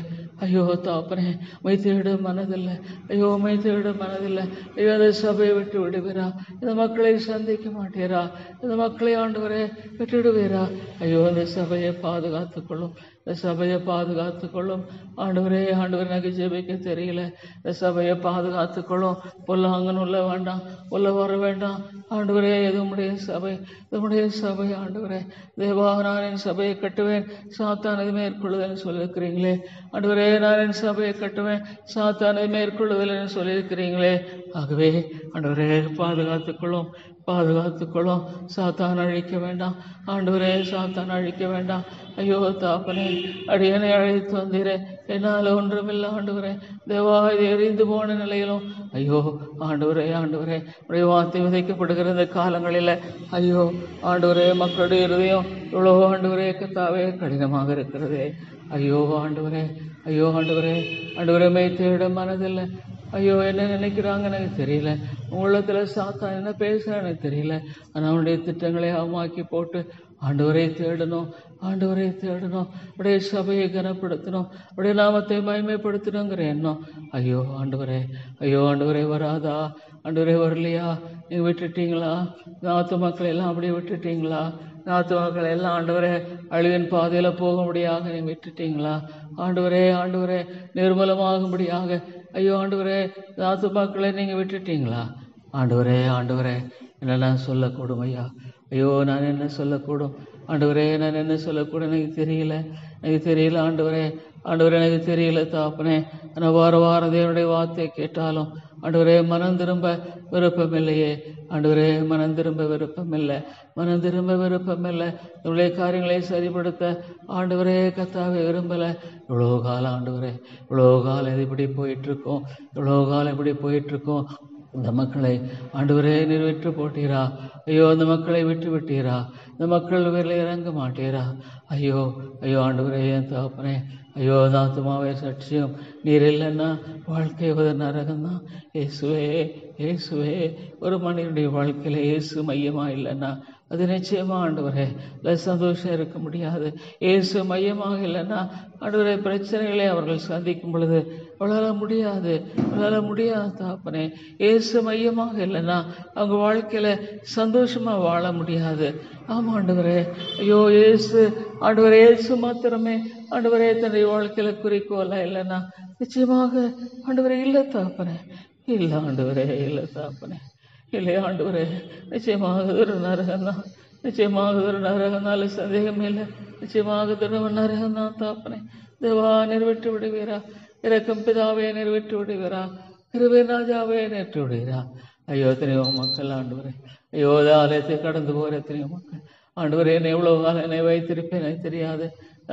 S1: ஐயோ தாப்பனே மைத்திரிட மனதில்லை. ஐயோ மைத்திரிட மனதில்லை. ஐயோ அந்த சபையை விட்டு விடுவீரா? இந்த மக்களை சந்திக்க மாட்டீரா? இந்த மக்களை ஆண்டவரே விட்டுடுவீரா? ஐயோ அந்த சபையை பாதுகாத்துக்கொள்ளும், இந்த சபையை பாதுகாத்துக்கொள்ளும் ஆண்டவரே. ஆண்டவரே எனக்கு ஜெபிக்க தெரியல. இந்த சபையை பாதுகாத்துக்கொள்ளும். பொல்லாங்கன்னு உள்ள வேண்டாம், உள்ள வர வேண்டாம் ஆண்டவரே. இது உம்முடைய சபை, நம்முடைய சபை ஆண்டவரே. தேவா நான் என் சபையை கட்டுவேன், சாத்தான் இது மேற்கொள்ளுதல்னு சொல்லியிருக்கிறீங்களே ஆண்டவரே. நான் என் சபையை கட்டுவேன், சாத்தான் இது மேற்கொள்ளுதல்னு சொல்லியிருக்கிறீங்களே. ஆகவே ஆண்டவரே பாதுகாத்துக்கொள்ளும், பாதுகாத்துக்கொள்ளும். சாத்தான் அழிக்க வேண்டாம் ஆண்டவரே, சாத்தான் அழிக்க வேண்டாம். ஐயோ தாப்பனே அடியனை அழைத்து வந்தீரே, என்னால் ஒன்றுமில்லை ஆண்டவரே. தேவா இது எரிந்து போன நிலையிலும் ஐயோ ஆண்டவரே ஆண்டவரே உடைய வார்த்தை விதைக்கப்படுகிற இந்த காலங்களில் ஐயோ ஆண்டவரே மக்களுடைய இருதயம் இவ்வளோ ஆண்டவரே கத்தாவே கடினமாக இருக்கிறதே. ஐயோ ஆண்டவரே ஐயோ ஆண்டவரே ஆண்டவரே மெய்த்தேட மனதில்லை. ஐயோ என்ன நினைக்கிறாங்க எனக்கு தெரியல. உள்ளத்தில் சாத்தான் என்ன பேசுகிறேன் எனக்கு தெரியல. ஆனால் அவனுடைய திட்டங்களை அவமாக்கி போட்டு ஆண்டவரை தேடணும், ஆண்டவரை தேடணும், உடைய சபையை கனப்படுத்தணும், உடைய நாமத்தை மகிமைப்படுத்தணுங்கிற எண்ணம். ஐயோ ஆண்டவரே ஐயோ ஆண்டவரே வராதா? ஆண்டவரே வரலையா? நீங்கள் விட்டுட்டீங்களா? நாத்து மக்களை எல்லாம் அப்படியே விட்டுட்டீங்களா? நாத்து மக்களை எல்லாம் ஆண்டவரே அழிவின் பாதையில் போகும்படியாக நீங்கள் விட்டுட்டீங்களா? ஆண்டவரே ஆண்டவரே நிர்மலமாகும்படியாக ஐயோ ஆண்டவரே நாத்து மக்களை நீங்கள் விட்டுட்டீங்களா? ஆண்டவரே ஆண்டவரே என்னெல்லாம் சொல்லக்கூடும் ஐயா? ஐயோ நான் என்ன சொல்லக்கூடும் ஆண்டவரே? நான் என்ன சொல்லக்கூடும் எனக்கு தெரியல, எனக்கு தெரியல ஆண்டவரே. ஆண்டவரே எனக்கு தெரியல தாப்பனே. ஆனால் வாரம் தேவனுடைய வார்த்தையை கேட்டாலும் ஆண்டவரே மனம் திரும்ப விருப்பமில்லையே. ஆண்டவரே மனம் திரும்ப விருப்பமில்லை, மனம் திரும்ப விருப்பமில்லை. இவ்வளோ காரியங்களை சரிப்படுத்த ஆண்டவரே கத்தாவே விரும்பலை. இவ்வளோ காலம் ஆண்டவரே இவ்வளோ காலம் இப்படி போயிட்டுருக்கோம், இவ்வளோ காலம் இப்படி போயிட்டுருக்கோம். இந்த மக்களை ஆண்டவரே நிறைவேற்று போட்டீரா? ஐயோ அந்த மக்களை விட்டு விட்டீரா? இந்த மக்கள் வேலை இறங்க மாட்டீரா? ஐயோ ஐயோ ஆண்டவரே என் தகப்பனே ஐயோ தாத்துமாவே சட்சியம் நீர் இல்லைன்னா வாழ்க்கை ஒரு நரகம்தான். இயேசுவே இயேசுவே ஒரு மனிதனுடைய வாழ்க்கையில் இயேசு மையமாக இல்லைன்னா அது நிச்சயமா ஆண்டவரே சந்தோஷம் இருக்க முடியாது. இயேசு மையமாக இல்லைன்னா ஆண்டவரே பிரச்சனைகளை அவர்கள் சந்திக்கும் பொழுது அவளால் முடியாது, அவளால் முடியாது தாப்பனே. இயேசு மையமாக இல்லைன்னா அவங்க வாழ்க்கையில சந்தோஷமா வாழ முடியாது. ஆமா ஆண்டவரே ஐயோ இயேசு ஆண்டவரே இயேசு மாத்திரமே ஆண்டவரே தன்னுடைய வாழ்க்கையில குறிக்கோளா இல்லைன்னா நிச்சயமாக ஆண்டவரே இல்லை தாப்பனே, இல்லை ஆண்டவரே இல்லை தாப்பனே, இல்லையா ஆண்டவரே. நிச்சயமாக ஒரு நரகம்தான், நிச்சயமாக ஒரு நரகம்னால சந்தேகமே இல்லை. நிச்சயமாக ஒரு நரகம்தான் தாப்பனே. தேவா நிறைவேற்றி விடுவீரா? இறக்கும் பிதாவே நிறைவேற்றி விடுவீரா? கிருபை ராஜாவே நிறைவேற்றி விடுவீரா? ஐயோ எத்தனையோ மக்கள் ஆண்டவரே, ஐயோ ஆலயத்தை கடந்து போகிற எத்தனையோ மக்கள் ஆண்டவரே, என்னை எவ்வளோ காலம் என்னை வைத்திருப்பேன் எனக்கு தெரியாது.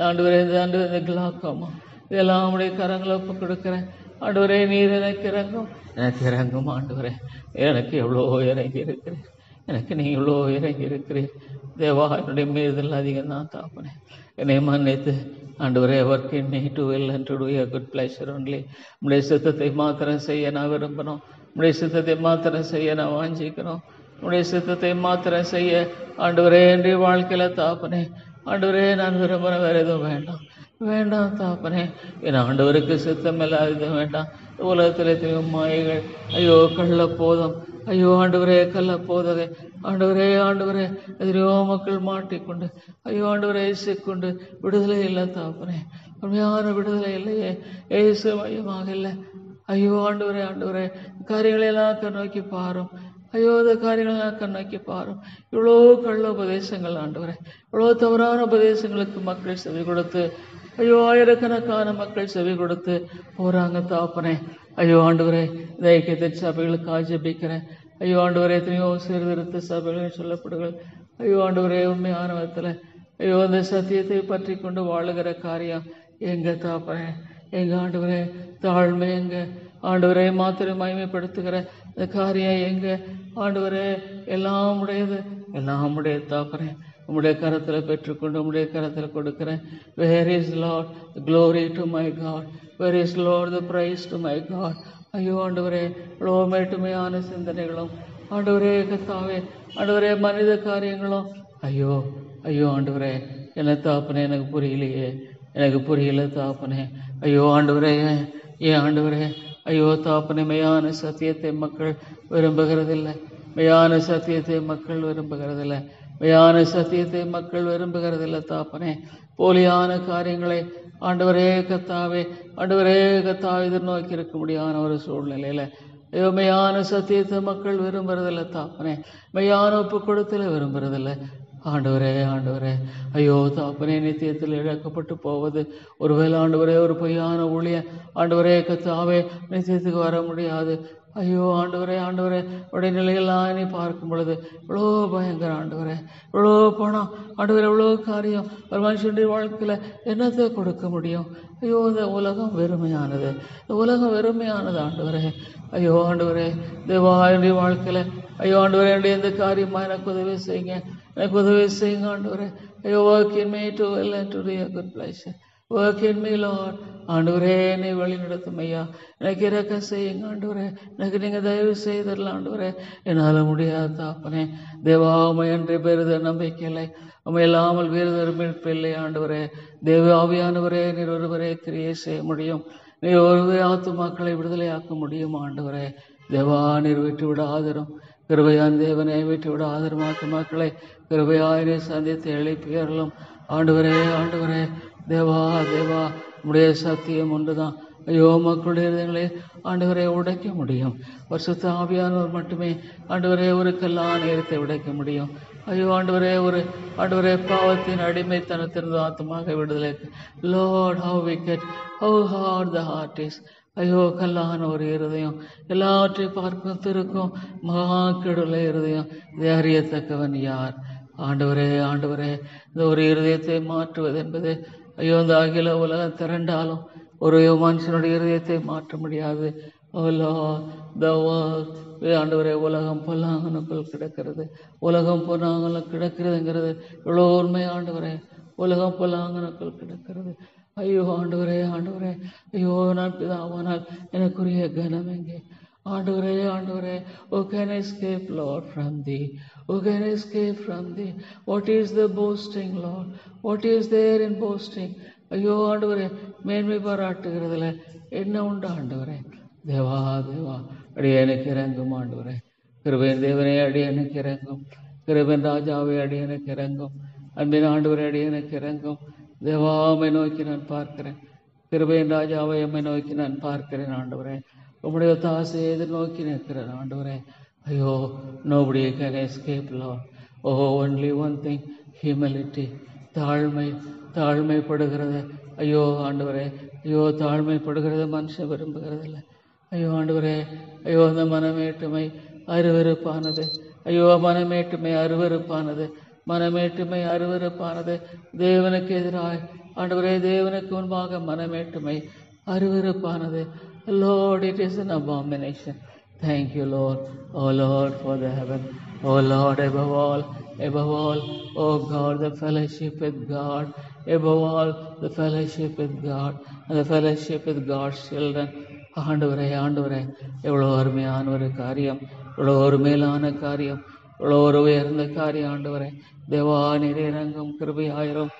S1: ஆண்டவரே, இந்த கிளாக்காமா இதெல்லாம் உடைய கரங்களை ஒப்பு கொடுக்குறேன். ஆண்டவரே, நீர் எனக்கு இறங்கும். ஆண்டவரே, எனக்கு எவ்வளோ இறங்கி இருக்கிறேன். எனக்கு நீ இவ்வளோ இறங்கி இருக்கிறீர் தேவா. என்னுடைய மீறுதல் அதிகம் தான் தாப்பனே. என்னை மன்னித்து ஆண்டவரே, work in me to will and to to a good pleasure only. உடைய சித்தத்தை மாத்திரம் செய்ய நான் விரும்பணும். உடைய சித்தத்தை மாத்திரம் செய்ய நான் வாஞ்சிக்கிறோம். உடைய சித்தத்தை மாத்திரம் செய்ய ஆண்டவரே என்னுடைய வாழ்க்கையில தாப்பனே. ஆண்டவரே, நான் விரும்புகிறேன், வேறு எதுவும் வேண்டாம் தாப்பனே. என் ஆண்டவருக்கு சித்தம் இல்லாத எதுவும் வேண்டாம். உலகத்தில் எத்தனையோ மாயைகள், ஐயோ கள்ள போதும், ஐயோ ஆண்டவரே கள்ள போதகை, ஆண்டவரே எதிரையோ மக்கள் மாட்டிக்கொண்டு, ஐயோ ஆண்டவரே சிக்கொண்டு விடுதலை இல்லை தாப்பனே. உண்மையான விடுதலை இல்லையே, ஏசு மையமாக இல்லை. ஐயோ ஆண்டவரே காரியங்களெல்லாம் கண்ணோக்கி பாரும். ஐயோ, இந்த காரியங்களெல்லாம் கண்ணோக்கி பாரும். இவ்வளோ கள்ள உபதேசங்கள் ஆண்டவரே, இவ்வளோ தவறான உபதேசங்களுக்கு மக்கள் செவி கொடுத்து, ஐயோ ஆயிரக்கணக்கான மக்கள் செவி கொடுத்து போகிறாங்க தாப்பனே. ஐயோ ஆண்டவரே, இந்த ஐக்கியத்தின் சபைகளுக்கு ஜெபிக்கிறேன். ஐயோ ஆண்டவரே, எத்தனையோ சீர்திருத்த சபைகள் சொல்லப்படுகள். ஐயோ ஆண்டவரே, உண்மையான விதத்தில் ஐயோ இந்த சத்தியத்தை பற்றி கொண்டு வாழுகிற காரியம் எங்க தாப்பனே, எங்க ஆண்டவரே தாழ்மை எங்க ஆண்டவரே, மாத்திரம் மகிமைப்படுத்துகிற இந்த காரியம் எங்க ஆண்டவரே, எல்லாம் உடைய தாப்பனே. உம்முடைய கரத்தில் பெற்றுக்கொண்டு உம்முடைய கரத்தில் கொடுக்கிறேன். Where is Lord the glory to my God, where is Lord the praise to my God. ஐயோ ஆண்டவரே, இவ்வளோ மேட்டுமையான சிந்தனைகளும் ஆண்டவரே கர்த்தாவே, ஆண்டவரே மனித காரியங்களும், ஐயோ ஆண்டவரே என்ன தாப்பனே, எனக்கு புரியல தாப்பனே. ஐயோ ஆண்டவரே, ஏன் ஆண்டவரே, ஐயோ தாப்பனே, மெய்யான சத்தியத்தை மக்கள் விரும்புகிறதில்லை. மெய்யான சத்தியத்தை விரும்புகிறதில்லை தாப்பனே. போலியான காரியங்களை ஆண்டவரே கர்த்தாவே எதிர்நோக்கி இருக்க முடியாத ஒரு சூழ்நிலையில ஐயோ மெய்யான சத்தியத்தை மக்கள் விரும்புறதில்லை தாப்பனே. மெய்யான ஒப்பு கொடுத்தல விரும்புறதில்லை ஆண்டவரே. ஐயோ தாப்பனே, நித்தியத்தில் இழக்கப்பட்டு போவது ஒருவேளை ஆண்டவரே ஒரு பொய்யான ஊழியம் ஆண்டவரே கர்த்தாவே நித்தியத்துக்கு வர முடியாது. ஐயோ ஆண்டவரே உடைய நிலையெல்லாம் நீ பார்க்கும் பொழுது இவ்வளோ பயங்கர ஆண்டவரே, இவ்வளோ பணம் ஆண்டவரே, இவ்வளோ காரியம் ஒரு மனுஷனுடைய வாழ்க்கையில் என்னத்தை கொடுக்க முடியும்? ஐயோ, இந்த உலகம் வெறுமையானது ஆண்டவரே. ஐயோ ஆண்டவரே, தேவா என்னுடைய வாழ்க்கையில் ஐயோ ஆண்டவரே, என்னுடைய எந்த காரியமாக எனக்கு உதவி செய்யுங்க ஆண்டவரே. ஐயோ, work in me to will and to do a good pleasure. Work in me, Lord. ஆண்டவரே, என்னை வழி நடத்தும் ஐயா. எனக்கு இறக்க செய்யுங்க ஆண்டவரே. எனக்கு நீங்கள் தயவு செய்தரலாம் ஆண்டவரே. என்னால் முடியாத தாப்பனே. தேவா, உம்மை அன்றி பெறுதல் நம்பிக்கையில்லை, உம்மை இல்லாமல் வேறுதல் மீட்பில்லை ஆண்டவரே. தேவ ஆவியானவரே, நீர் ஒருவரே கிரியை செய்ய முடியும். நீர் ஒருவரே ஆத்துமாக்களை விடுதலையாக்க முடியும் ஆண்டவரே. தேவா, நீர் விட்டு விடாதரும் கிருபையான் தேவனை விட்டு விட ஆத்துமாக்களை கிருபையாயினை சந்தித்து எழுப்பியறலும் ஆண்டவரே. தேவா உடைய சத்தியம் ஒன்றுதான் ஐயோ மக்களுடைய இருதயங்களை ஆண்டவரை உடைக்க முடியும். பரிசுத்த ஆவியானவர் மட்டுமே ஆண்டவரே ஒரு கல்லான நேரத்தை உடைக்க முடியும். ஐயோ ஆண்டவரே பாவத்தின் அடிமைத்தனத்திலிருந்து ஆத்மாக விடுதலை. Lord, how wicked, how hard the heart is. ஐயோ, கல்லான ஒரு இருதயம், எல்லாவற்றையும் பார்க்கும் திருக்கும் மகா கெடுள்ள இருதயம், இதை அறியத்தக்கவன் யார்? ஆண்டவரே, இந்த ஒரு இருதயத்தை மாற்றுவது என்பது ஐயோ இந்த அகில உலகம் திரண்டாலும் ஒரு மனுஷனுடைய இருதயத்தை மாற்ற முடியாது. ஆண்டவரே, உலகம் பொல்லாங்கனுக்குள் கிடக்கிறதுங்கிறது இவ்வளோ உண்மை ஆண்டவரே. உலகம் பொல்லாங்கனுக்குள் கிடக்கிறது. ஐயோ ஆண்டவரே, ஐயோ நான் பிதாவானால் எனக்குரிய கனம் எங்கே? ஆண்டவரே, who can escape, Lord, from thee? Who can escape from thee? What is the boasting, Lord? What is there in boasting? ஐயோ ஆண்டவரே, மேன்மை பாராட்டுகிறதுல என்ன உண்டு ஆண்டவரே? தேவா அடியனுக்கு இறங்கும் ஆண்டவரே. கிருபையின் தேவனே, அடியனுக்கு இறங்கும். கிருபையின் ராஜாவை அடியனுக்கு இறங்கும். அன்பின் ஆண்டவரே, அடியனுக்கு இறங்கும். தேவாமை நோக்கி நான் பார்க்கிறேன். கிருபையின் ராஜாவை அம்மை நோக்கி நான் பார்க்கிறேன் ஆண்டவரே. உம்முடைய தாசையை எதிர்நோக்கி நிற்கிறேன் ஆண்டவரே. ஐயோ, nobody can escape, Lord. Only one thing, humility. தாழ்மைப்படுகிறது. ஐயோ ஆண்டவரே, தாழ்மைப்படுகிறது மனுஷன் விரும்புகிறதில்லை. ஐயோ ஆண்டவரே, அந்த மனமேட்டுமை அருவருப்பானது. மனமேட்டுமை அருவருப்பானது. தேவனுக்கு எதிராய் ஆண்டவரே, தேவனுக்கு முன்பாக மனமேட்டுமை அருவருப்பானது. Lord, it is an abomination. Thank you, Lord. Oh Lord, for the heaven. Oh Lord, above all, oh God, the fellowship with God. Above all, the fellowship with God and the fellowship with God's children. ஆண்டவரே, ஆண்டவரே, எவ்வளோ அருமையான ஒரு காரியம், எவ்வளோ ஒரு மேலான காரியம், எவ்வளோ ஒரு உயர்ந்த காரியம். ஆண்டவரே, தேவா நீர் இறங்கும், கிருபையாயிரும்.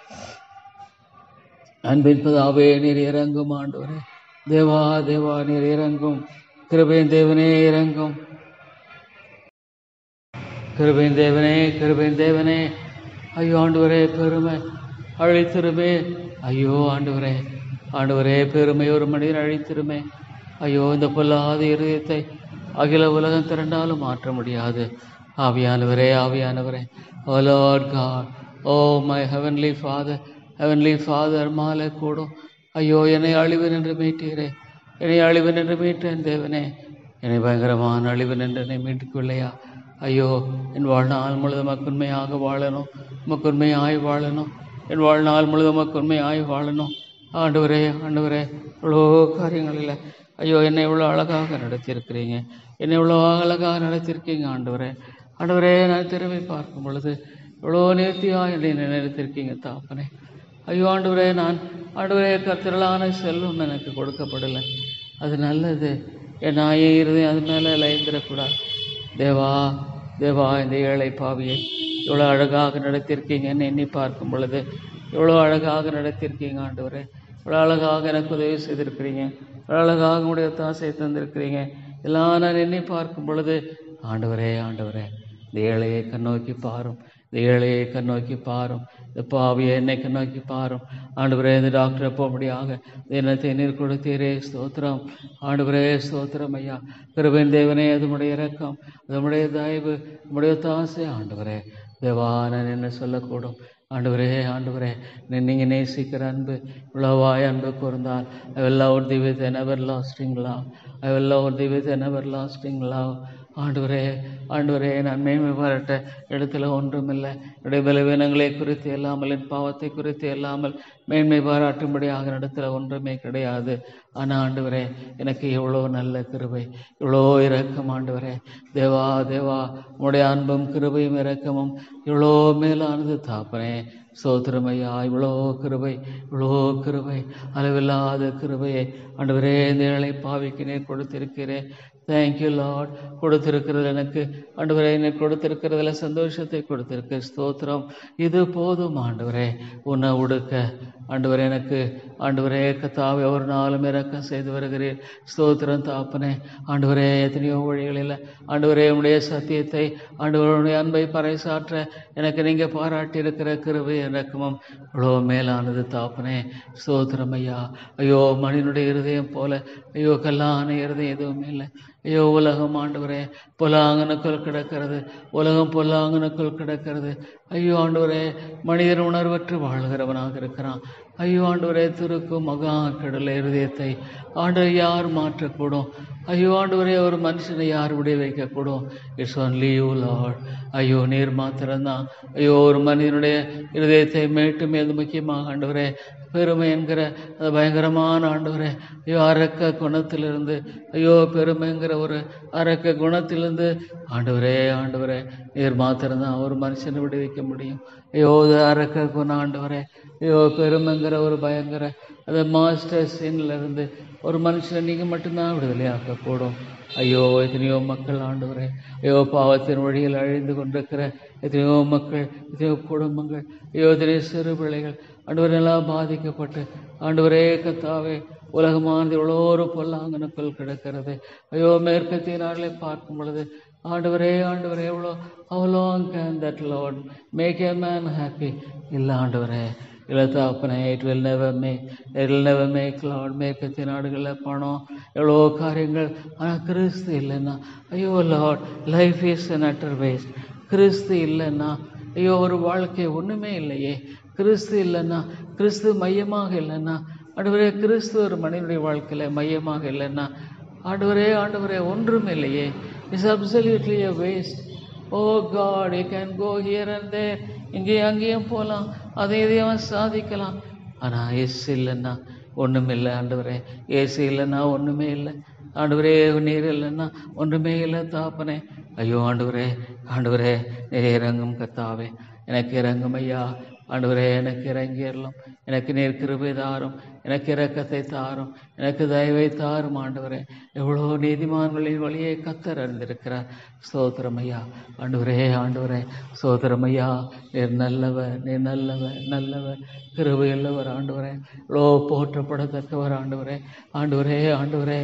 S1: அன்பின் பிதாவே நீர் இறங்கும். ஆண்டவரே, தேவா தேவா நீர் இறங்கும். கிருபையின் தேவனே இறங்கும். கிருபையின் தேவனே, கிருபையின் தேவனே. ஐயோ ஆண்டவரே, பெருமை அழித்திருமே. ஐயோ ஆண்டவரே, ஆண்டவரே, பெருமை ஒரு மனிதன் அழித்திருமே. ஐயோ, இந்த பொல்லாத இருதயத்தை அகில உலகம் திரண்டாலும் மாற்ற முடியாது. ஆவியானவரே, ஆவியானவரே. Oh Lord God, oh my heavenly father, heavenly father, மாலை கூடும். ஐயோ, என்னை அழிவு நின்று மீட்டீரே, என்னை அழிவு நின்று மீட்டேன் தேவனே. என்னை பயங்கரமான அழிவு நின்று என்னை மீட்டுக்கொள்ளையா. ஐயோ, என் வாழ்நாள் முழுதும் உண்மையாக வாழணும், உண்மையாய் வாழணும். என் வாழ்நாள் முழுதும் உண்மையாய் வாழணும். ஆண்டவரே, ஆண்டவரே, இவ்வளோ காரியங்கள் இல்லை. ஐயோ, என்னை இவ்வளோ அழகாக நடத்தியிருக்கிறீங்க, என்னை இவ்வளோ அழகாக நடத்தியிருக்கீங்க. ஆண்டவரே, ஆண்டவரே, நான் திரும்பி பார்க்கும் பொழுது இவ்வளோ நேர்த்தியாக என்னை நினைத்திருக்கீங்க தாப்பனே. ஐயோ ஆண்டவரே, ஆண்டவரே, கர்த்தர்களான செல்வம் எனக்கு கொடுக்கப்படலை. அது நல்லது. என் நாயே இருதயம் அது மேலே லயந்திரக்கூடாது. தேவா தேவா, இந்த ஏழை பாவியை இவ்வளோ அழகாக நடத்தியிருக்கீங்க. என்னை எண்ணி பார்க்கும் பொழுது இவ்வளோ அழகாக நடத்தியிருக்கீங்க. ஆண்டவரே, இவ்வளோ அழகாக எனக்கு உதவி செய்திருக்கிறீங்க, இவ்வளோ அழகாக உடைய தாசை தந்திருக்கிறீங்க. எல்லாம் நான் எண்ணி பார்க்கும் பொழுது ஆண்டவரே, ஆண்டவரே, இந்த ஏழையை கண்ணோக்கி பாரும், இந்த ஏழையை கண்ணோக்கி பாரும், இந்த பாவியை என்னை கண்ணோக்கி பாரும். ஆண்டவரே, இந்த டாக்டரை போகும்படியாக தினத்தை நீர் கொடுத்தீரே, ஸ்தோத்திரம். ஆண்டவரே, ஸ்தோத்திரம் ஐயா. கிருபையின் தேவனே, அதுமுடைய இரக்கம், அதுமுடைய தயவு, நம்முடைய தாசை. ஆண்டவரே, தேவா, நான் என்ன சொல்லக்கூடும். ஆண்டவரே, ஆண்டவரே, நீங்கள் நேசிக்கிற அன்பு இவ்வளவாய் அன்பு கூர்ந்தால் I will love thee with an everlasting love. I will love thee with an everlasting love. ஆண்டவரே, ஆண்டவரே, நான் மேன்மை பாராட்ட இடத்துல ஒன்றுமில்லை. என்னுடைய பலவீனங்களை குறித்து இல்லாமல், என் பாவத்தை குறித்து இல்லாமல் மேன்மை பாராட்டும்படியாக இடத்துல ஒன்றுமே கிடையாது. ஆனால் ஆண்டவரே, எனக்கு எவ்வளோ நல்ல கிருபை, இவ்வளோ இரக்கம். ஆண்டவரே, தேவா தேவா, உம்முடைய அன்பும் கிருபையும் இரக்கமும் இவ்வளோ மேலானது தாப்பனே. ஸ்தோத்திரமையா. இவ்வளோ கிருபை, இவ்வளோ கிருபை, அளவில்லாத கிருபையை ஆண்டவரே இந்த ஏழை பாவிக்கு நீர் கொடுத்திருக்கிறேன். Thank you Lord. கொடுத்திருக்கிறது எனக்கு ஆண்டவரே, எனக்கு கொடுத்திருக்கிறதுல சந்தோஷத்தை கொடுத்திருக்க ஸ்தோத்திரம். இது போதும் ஆண்டவரே. உன்னை உடுக்க ஆண்டவரே, எனக்கு ஆண்டவரே கத்தாவை ஒரு நாளும் இரக்கம் செய்து வருகிறீர். ஸ்தோத்திரம் தாப்பனே. ஆண்டவரே, எத்தனையோ வழிகளில் ஆண்டவரே உடைய சத்தியத்தை ஆண்டவருடைய அன்பை பறைசாற்ற எனக்கு நீங்கள் பாராட்டி இருக்கிற கிருபை இரக்கமும் இவ்வளோ மேலானது தாப்பனே. ஸ்தோத்திரம் ஐயா. ஐயோ, மனிதனுடைய இருதயம் போல ஐயோ கல்லான இருதயம் எதுவுமே இல்லை. ஐயோ, உலகம் ஆண்டவரே பொல்லாங்கனுக்குள் கிடக்கிறது, உலகம் பொல்லாங்கனுக்குள் கிடக்கிறது. ஐயோ ஆண்டவரே, மனிதன் உணர்வற்று வாழ்கிறவனாக இருக்கிறான். ஐயோ ஆண்டவரே, திருக்கும் மகா கடலை இருதயத்தை ஆண்டவர் யார் மாற்றக்கூடும்? ஐயோ ஆண்டவரே, ஒரு மனுஷனை யார் விட வைக்கக்கூடும்? It's only you Lord. ஐயோ, நீர் மாத்திரம்தான். ஐயோ, ஒரு மனிதனுடைய இருதயத்தை மேட்டு மேது முக்கியமாக ஆண்டவரே பெருமை என்கிற அது பயங்கரமான ஆண்டவரே, ஐயோ அரக்க குணத்திலிருந்து, ஐயோ பெருமைங்கிற ஒரு அரக்க குணத்திலிருந்து ஆண்டவரே, ஆண்டவரே நீர் மாத்திரம்தான் ஒரு மனுஷனை விடுவிக்க முடியும். ஐயோ, அது அரக்க குணம் ஆண்டவரே. ஐயோ, பெருமைங்கிற ஒரு பயங்கர அது மாஸ்டர் சீன்லேருந்து ஒரு மனுஷனை நீங்கள் மட்டும்தான் விடுதலையாக்கக்கூடும். ஐயோ, எத்தனையோ மக்கள் ஆண்டவரே, ஐயோ பாவத்தின் வழியில் அழிந்து கொண்டிருக்கிற எத்தனையோ மக்கள், எத்தனையோ குடும்பங்கள், ஐயோ எத்தனையோ சிறு பிள்ளைகள் ஆண்டவரெல்லாம் பாதிக்கப்பட்டு ஆண்டவரே கத்தாவே உலகமானது எவ்வளோ ஒரு பொல்லாங்கனுக்குள் கிடக்கிறது. ஐயோ, மேற்கத்திய நாடுகளை பார்க்கும் பொழுது ஆண்டவரே, ஆண்டவரே எவ்வளோ how long can that Lord make a man happy? இல்லை ஆண்டவரே, இல்லை தாப்பனே, it will never make Lord. மேற்கத்திய நாடுகளில் பணம் எவ்வளோ காரியங்கள், ஆனால் கிறிஸ்து இல்லைன்னா ஐயோ Lord, life is an utter waste. கிறிஸ்து இல்லைன்னா ஐயோ ஒரு வாழ்க்கை ஒன்றுமே இல்லையே. கிறிஸ்து இல்லைன்னா, கிறிஸ்து மையமாக இல்லைன்னா ஆண்டவரே, கிறிஸ்து ஒரு மனிதனுடைய வாழ்க்கையில் மையமாக இல்லைன்னா ஆண்டவரே, ஆண்டவரே ஒன்றும் இல்லையே. It's absolutely a waste. Oh God, you can go here and there இங்கேயும் அங்கேயும் போகலாம், அதை இதையும் அவன் சாதிக்கலாம். ஆனால் இயேசு இல்லைன்னா ஒன்றும் இல்லை ஆண்டவரே. இயேசு இல்லைன்னா ஒன்றுமே இல்லை ஆண்டவரே. நீர் இல்லைன்னா ஒன்றுமே இல்லை தாப்பனே. ஐயோ ஆண்டவரே, ஆண்டவரே நீர் இறங்கும் கத்தாவே, எனக்கு இறங்கும் ஐயா. ஆண்டவரே எனக்கு இறங்கிடலாம், எனக்கு நீர் கிருபை தாரும், எனக்கு இரக்கத்தை தாரும், எனக்கு தயவை தாரும் ஆண்டவரே. எவ்வளோ நீதிமான்களின் வழியை கத்தர் அறிந்திருக்கிறார். ஸ்தோத்திரம் ஐயா. ஆண்டவரே, ஆண்டவரே ஸ்தோத்திரம் ஐயா. நீர் நல்லவர், நீர் நல்லவர், நல்லவர், கிருபை உள்ளவர் ஆண்டவரே. இவ்வளோ போற்றப்படத்தக்கவர் ஆண்டவரே. ஆண்டவரே, ஆண்டவரே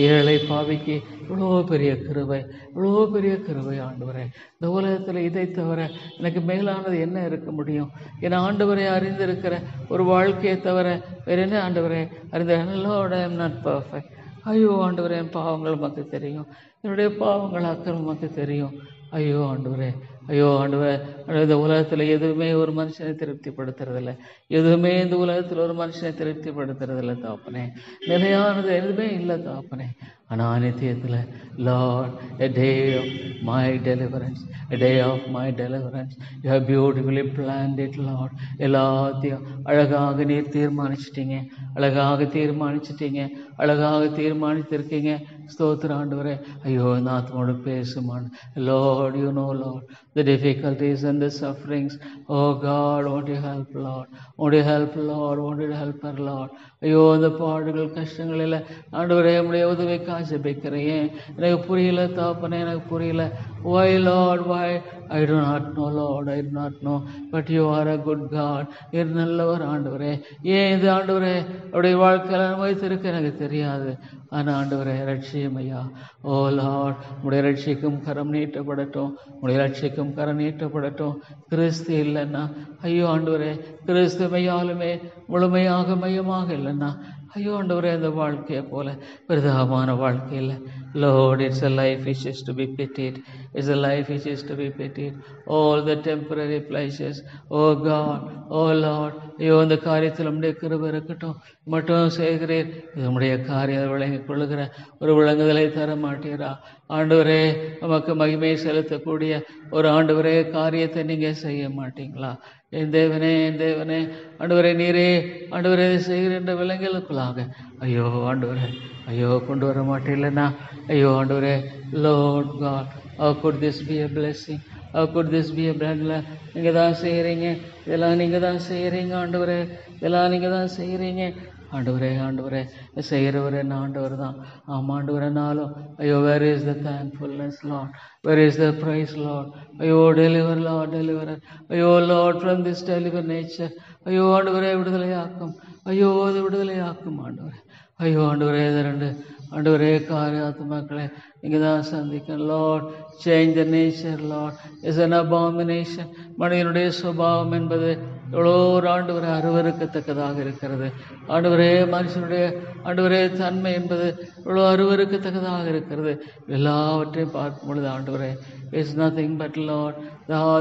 S1: ஏழை பாவிக்கு இவ்வளோ பெரிய கிருபை, இவ்வளோ பெரிய கிருபை ஆண்டவரே. இந்த உலகத்தில் இதை தவிர எனக்கு மேலானது என்ன இருக்க முடியும்? என் ஆண்டவரை அறிந்திருக்கிற ஒரு வாழ்க்கையை தவிர வேற என்ன ஆண்டவரே அறிந்த? Lord, I am not perfect. ஐயோ ஆண்டவரே, என் பாவங்கள் உமக்கு தெரியும், என்னுடைய பாவங்கள் அக்கிரமம் உமக்கு தெரியும். ஐயோ ஆண்டவரே, ஐயோ ஆண்டவரே, இந்த உலகத்தில் எதுவுமே ஒரு மனுஷனை திருப்திப்படுத்துறதில்ல, எதுவுமே இந்த உலகத்தில் ஒரு மனுஷனை திருப்திப்படுத்துறதில்ல தாப்பனே. நிலையானது எதுவுமே இல்லை தாப்பனே. ஆனால் நித்தியத்தில் Lord, a day of my deliverance, a day of my deliverance, you have beautifully planned it Lord. எல்லாத்தையும் அழகாக நீர் தீர்மானிச்சிட்டீங்க, அழகாக தீர்மானிச்சிட்டீங்க, அழகாக தீர்மானித்திருக்கீங்க. ஸ்தோத்திர ஆண்டவரே. ஐயோ நாத்தோடு பேசுமான். Lord, you know Lord the difficulties and the sufferings. Oh God, won't you help Lord, won't you help Lord, won't you help her Lord. ஐயோ அந்த பாடுகள் கஷ்டங்களில் ஆண்டவரே உடைய உதவிக்காக ஜெபிக்கிறேன். எனக்கு புரியல தாப்பனே, எனக்கு புரியல. Why Lord, why? I do not know Lord, I do not know, but you are a good God. நீர் நல்லவர் ஆண்டவரே. ஏன் இது ஆண்டவரே அவருடைய வாழ்க்கையில் அனுபவித்திருக்க எனக்கு தெரியாது. ஆனால் ஆண்டவரே ரட்சியம் ஐயா. ஓ லார்ட், உடைய ரட்சிக்கும் கரம் நீட்டப்படட்டும், உடைய ரட்சிக்கும் கரம் நீட்டப்படட்டும். கிறிஸ்து இல்லைன்னா ஐயோ ஆண்டவரே, கிறிஸ்து மையாலுமே முழுமையாக மையமாக இல்லைன்னா ஐயோ ஆண்டவரே அந்த வாழ்க்கையை போல பிரதாபமான வாழ்க்கை இல்லை. Lord, it's a life which is to be pitied. It's a life which is to be pitied. All the temporary pleasures. Oh God, oh Lord, ஐயோ இந்த காரியத்தில் நம்முடைய கிருபை இருக்கட்டும். மட்டும் செய்கிறீர், நம்முடைய காரியம் விளங்கிக் கொள்ளுகிற ஒரு விளங்குதலை தர மாட்டீரா ஆண்டவரே? நமக்கு மகிமை செலுத்தக்கூடிய ஒரு ஆண்டவரே காரியத்தை நீங்கள் செய்ய மாட்டீங்களா? என் தேவனே, என் தேவனே, ஆண்டவரே நீரே ஆண்டவரே செய்கின்ற விலங்குகளுக்குள்ளாக ஐயோ ஆண்டவரே, ஐயோ கொண்டு வர மாட்டேன்னா ஐயோ ஆண்டவரே. Lord God, how could this be a blessing? How could this be a blessing? நீங்கள் தான் செய்கிறீங்க, இதெல்லாம் நீங்கள் தான் செய்கிறீங்க ஆண்டவரே, இதெல்லாம் நீங்கள் தான் செய்கிறீங்க ஆண்டவரே. ஆண்டவரே செய்கிறவர் என்ன ஆண்டவர் தான். ஆமாண்டவரனாலும் ஐயோ where is the thankfulness Lord, where is the praise Lord? ஐயோ deliver Lord, deliver. ஐயோ Lord from this deliver nature. ஐயோ ஆண்டவரே விடுதலையாக்கும், ஐயோ அது விடுதலையாக்கும் ஆண்டவரே. ஐயோ ஆண்டவரே ரெண்டு ஆண்டவரே காரிய ஆத்மாக்களை நீங்கள் தான் சந்திக்கணும். Lord, change the nature Lord. Is an abomination. மனிதனுடைய சுபாவம் என்பது எவ்வளோ ஒரு ஆண்டவரே அருவருக்கத்தக்கதாக இருக்கிறது ஆண்டவரே. மனுஷனுடைய ஆண்டவரே தன்மை என்பது எவ்வளோ அருவருக்கத்தக்கதாக இருக்கிறது. எல்லாவற்றையும் பார்க்கும் பொழுது ஆண்டவரே it's nothing but Lord